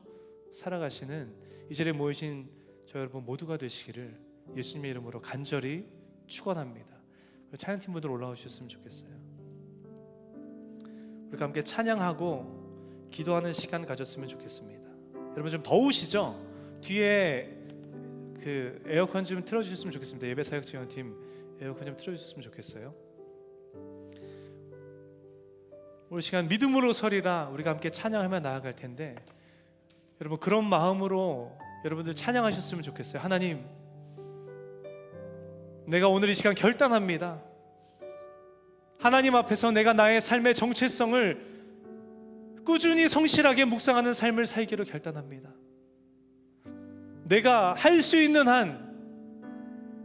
살아가시는 이 자리에 모이신 저 여러분 모두가 되시기를 예수님의 이름으로 간절히 축원합니다. 찬양팀분들 올라와 주셨으면 좋겠어요. 우리가 함께 찬양하고 기도하는 시간 가졌으면 좋겠습니다. 여러분 좀 더우시죠? 뒤에 그 에어컨 좀 틀어주셨으면 좋겠습니다. 예배 사역 지원팀 에어컨 좀 틀어주셨으면 좋겠어요. 오늘 시간 믿음으로 서리라 우리가 함께 찬양하며 나아갈 텐데, 여러분 그런 마음으로 여러분들 찬양하셨으면 좋겠어요. 하나님, 내가 오늘 이 시간 결단합니다. 하나님 앞에서 내가 나의 삶의 정체성을 꾸준히 성실하게 묵상하는 삶을 살기로 결단합니다. 내가 할 수 있는 한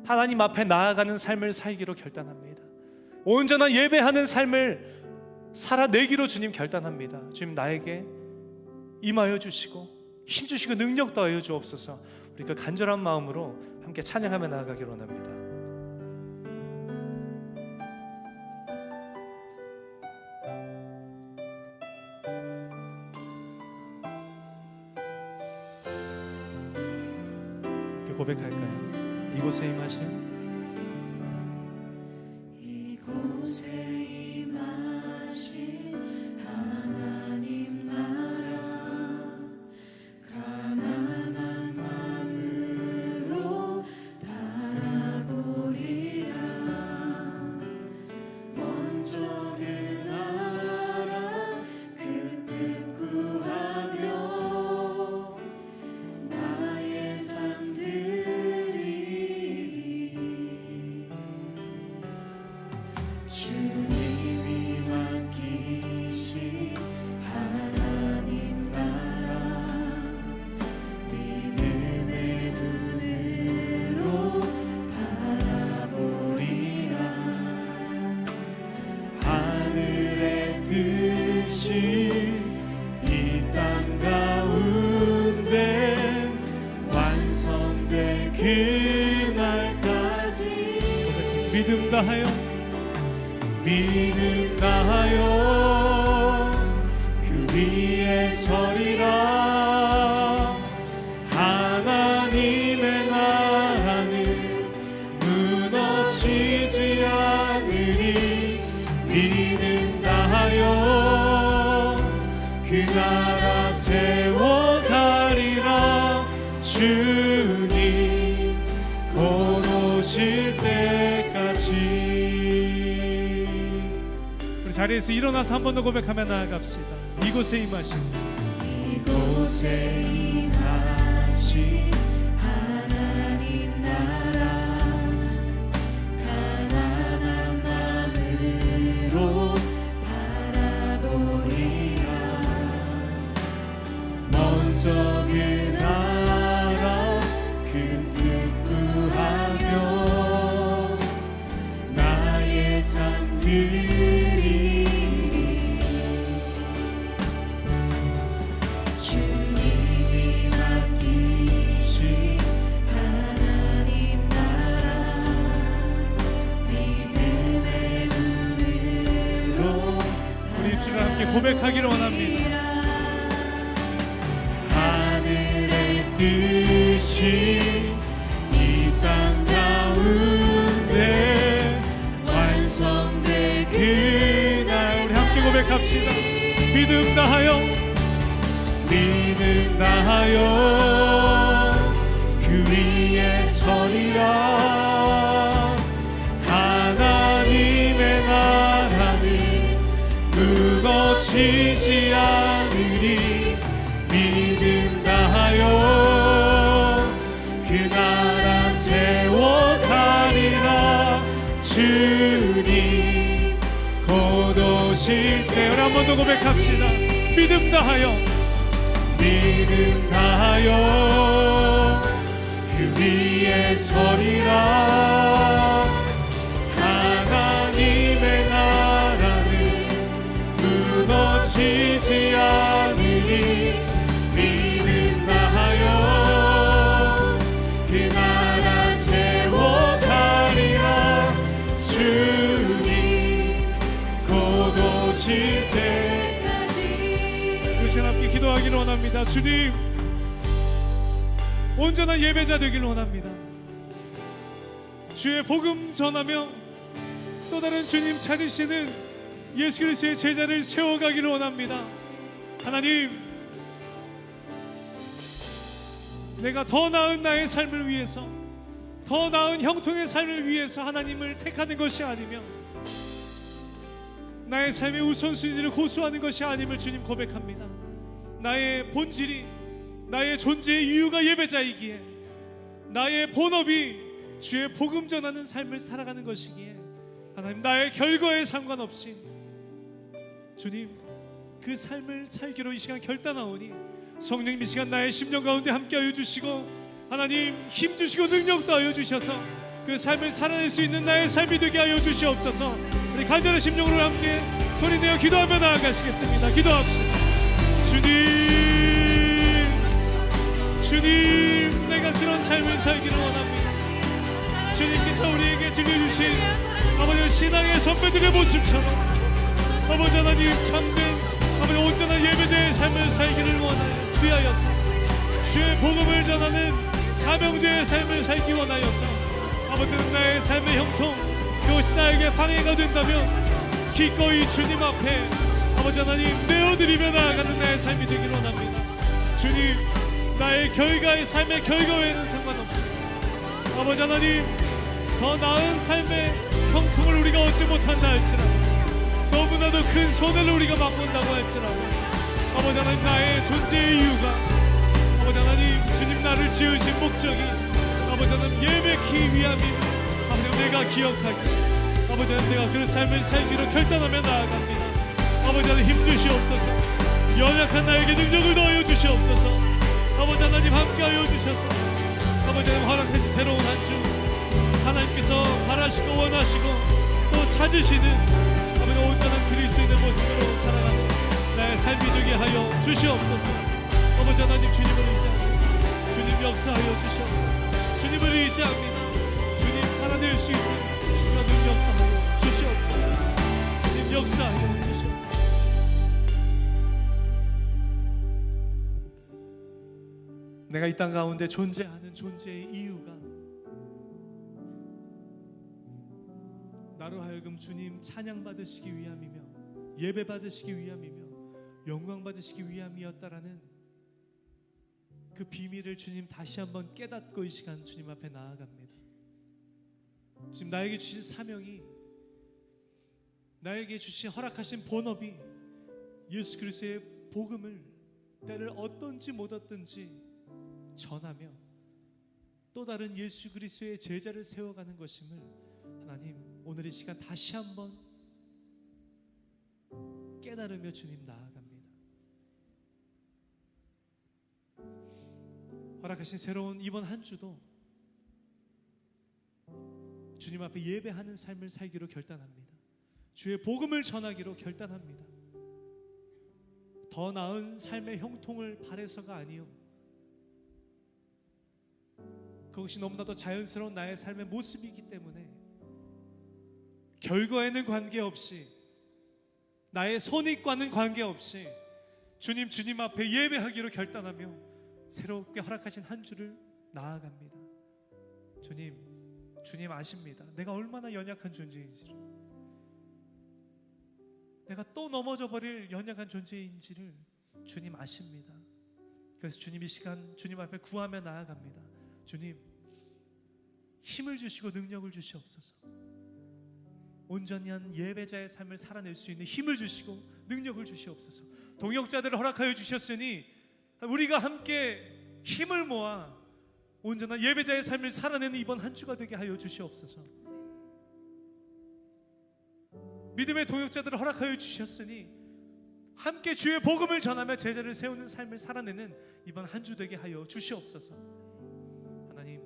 하나님 앞에 나아가는 삶을 살기로 결단합니다. 온전한 예배하는 삶을 살아내기로 주님 결단합니다. 주님 나에게 임하여 주시고 힘주시고 능력 더하여 주옵소서. 우리 그 간절한 마음으로 함께 찬양하며 나아가기로 원합니다. 고백할까요? 이곳에 임하신 이곳에 임하신 하나님 나라, 가난한 마음으로 바라보리라. 먼저 그 나라 그 뜻 구하며 나의 삶들이 믿음 다하여 믿음 다하여 그 위에 서리라. 하나님의 나라는 무너지지 않으리. 믿음 다하여 그 나라 세워가리라. 주님 곧 오실 때까지. 우리 자리에서 일어나서 한 번 더 고백하며 나아갑시다. 이곳에 임하신 이곳에 임하신 하나님 나라. 가난한 마음으로 바라보리라. 먼저 그 나라 그 뜻 구하며 나의 삶 드리리. 주님이 맡기신 하나님 나라. 믿음의 눈으로 우리 입술과 함께 고백하기를 원합니다. 하늘의 뜻이 이 땅 가운데 완성될 그날. 우리 함께 고백합시다. 믿음 다하여 믿음 다하여 그 위에 서리라. 하나님의 나라는 무너지지 않으리. 믿음 다하여 그 나라 세워가리라. 주님 곧 오실 때. 우리 한 번 더 고백합시다. 믿음 다하여 믿음 다하여 그 위에 서리라. 하나님의 나라는 무너지지 않으리. 믿음 다하여 그 나라 세워가리라. 주님 곧 오실 때까지. 그 시간 함께 기도하기를 원합니다. 주님, 온전한 예배자 되기를 원합니다. 주의 복음 전하며 또 다른 주님 찾으시는 예수 그리스도의 제자를 세워가기를 원합니다. 하나님, 내가 더 나은 나의 삶을 위해서, 더 나은 형통의 삶을 위해서 하나님을 택하는 것이 아니며 나의 삶의 우선순위를 고수하는 것이 아님을 주님 고백합니다. 나의 본질이, 나의 존재의 이유가 예배자이기에, 나의 본업이 주의 복음 전하는 삶을 살아가는 것이기에 하나님, 나의 결과에 상관없이 주님 그 삶을 살기로 이 시간 결단하오니 성령님 이 시간 나의 심령 가운데 함께하여 주시고 하나님 힘주시고 능력 더하여 주셔서 그 삶을 살아낼 수 있는 나의 삶이 되게 하여 주시옵소서. 우리 간절한 심령으로 함께 소리내어 기도하며 나아가시겠습니다. 기도합시다. 주님, 내가 그런 삶을 살기를 원합니다. 주님께서 우리에게 들려주신 아버지 신앙의 선배들의 모습처럼 아버지 하나님 참된 아버지 온전한 예배자의 삶을 살기를 위하여서 주의 복음을 전하는 사명자의 삶을 살기 원하여서 아버지는 나의 삶의 형통 그것이 나에게 방해가 된다면 기꺼이 주님 앞에 아버지 하나님 내어드리며 나아가는 나의 삶이 되기를 원합니다. 주님, 나의 결과의 삶의 결과 외에는 상관없이 아버지 하나님 더 나은 삶의 형통을 우리가 얻지 못한다 할지라도 너무나도 큰 손해를 우리가 맛본다고 할지라도 아버지 하나님 나의 존재의 이유가 아버지 하나님 주님 나를 지으신 목적이 아버지 하나님 예배기 위함인 아버지 내가 기억하기 아버지 하나님 내가 그 삶을 살기로 결단하며 나아갑니다. 아버지 하나님 힘주시옵소서. 연약한 나에게 능력을 더하여 주시옵소서. 아버지 하나님 함께하여 주셔서 아버지 하나님 허락하신 새로운 한 주 하나님께서 바라시고 원하시고 또 찾으시는 아버지 온전한 그리스도인의 모습으로 살아가는 나의 삶이 되게 하여 주시옵소서. 아버지 하나님 주님을 의지합니다. 주님 역사하여 주시옵소서. 주님을 의지합니다. 주님 살아낼 수 있는 능력 더하여 주시옵소서. 주님 역사하여 주시옵소서. 내가 이 땅 가운데 존재하는 존재의 이유가 나로 하여금 주님 찬양 받으시기 위함이며 예배 받으시기 위함이며 영광 받으시기 위함이었다라는 그 비밀을 주님 다시 한번 깨닫고 이 시간 주님 앞에 나아갑니다. 주님, 나에게 주신 사명이, 나에게 주신 허락하신 본업이 예수 그리스도의 복음을 때를 얻든지 못 얻든지 전하며 또 다른 예수 그리스도의 제자를 세워가는 것임을 하나님 오늘 이 시간 다시 한번 깨달으며 주님 나아갑니다. 허락하신 새로운 이번 한 주도 주님 앞에 예배하는 삶을 살기로 결단합니다. 주의 복음을 전하기로 결단합니다. 더 나은 삶의 형통을 바래서가 아니요, 그것이 너무나도 자연스러운 나의 삶의 모습이기 때문에 결과에는 관계없이, 나의 손익과는 관계없이 주님 앞에 예배하기로 결단하며 새롭게 허락하신 한 주를 나아갑니다. 주님 아십니다. 내가 얼마나 연약한 존재인지를, 내가 또 넘어져 버릴 연약한 존재인지를 주님 아십니다. 그래서 주님 이 시간 주님 앞에 구하며 나아갑니다. 주님, 힘을 주시고 능력을 주시옵소서. 온전히 한 예배자의 삶을 살아낼 수 있는 힘을 주시고 능력을 주시옵소서. 동역자들을 허락하여 주셨으니 우리가 함께 힘을 모아 온전한 예배자의 삶을 살아내는 이번 한 주가 되게 하여 주시옵소서. 믿음의 동역자들을 허락하여 주셨으니 함께 주의 복음을 전하며 제자를 세우는 삶을 살아내는 이번 한 주 되게 하여 주시옵소서. 하나님,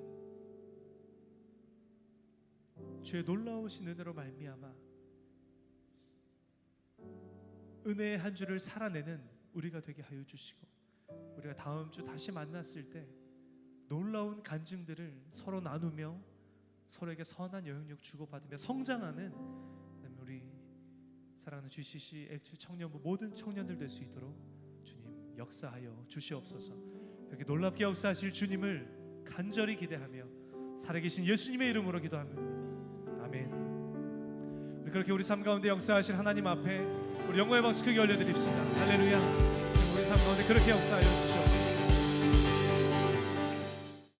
주의 놀라우신 은혜로 말미암아 은혜의 한 주를 살아내는 우리가 되게 하여 주시고, 우리가 다음 주 다시 만났을 때 놀라운 간증들을 서로 나누며 서로에게 선한 영향력 주고받으며 성장하는 우리 사랑하는 GCC 엑스 청년부 모든 청년들 될 수 있도록 주님 역사하여 주시옵소서. 그렇게 놀랍게 역사하실 주님을 간절히 기대하며 살아계신 예수님의 이름으로 기도합니다. 아멘. 그렇게 우리 삶 가운데 역사하실 하나님 앞에 우리 영광의 박수 크게 올려드립시다. 할렐루야. 우리 삶 가운데 그렇게 역사하여 주시옵소서.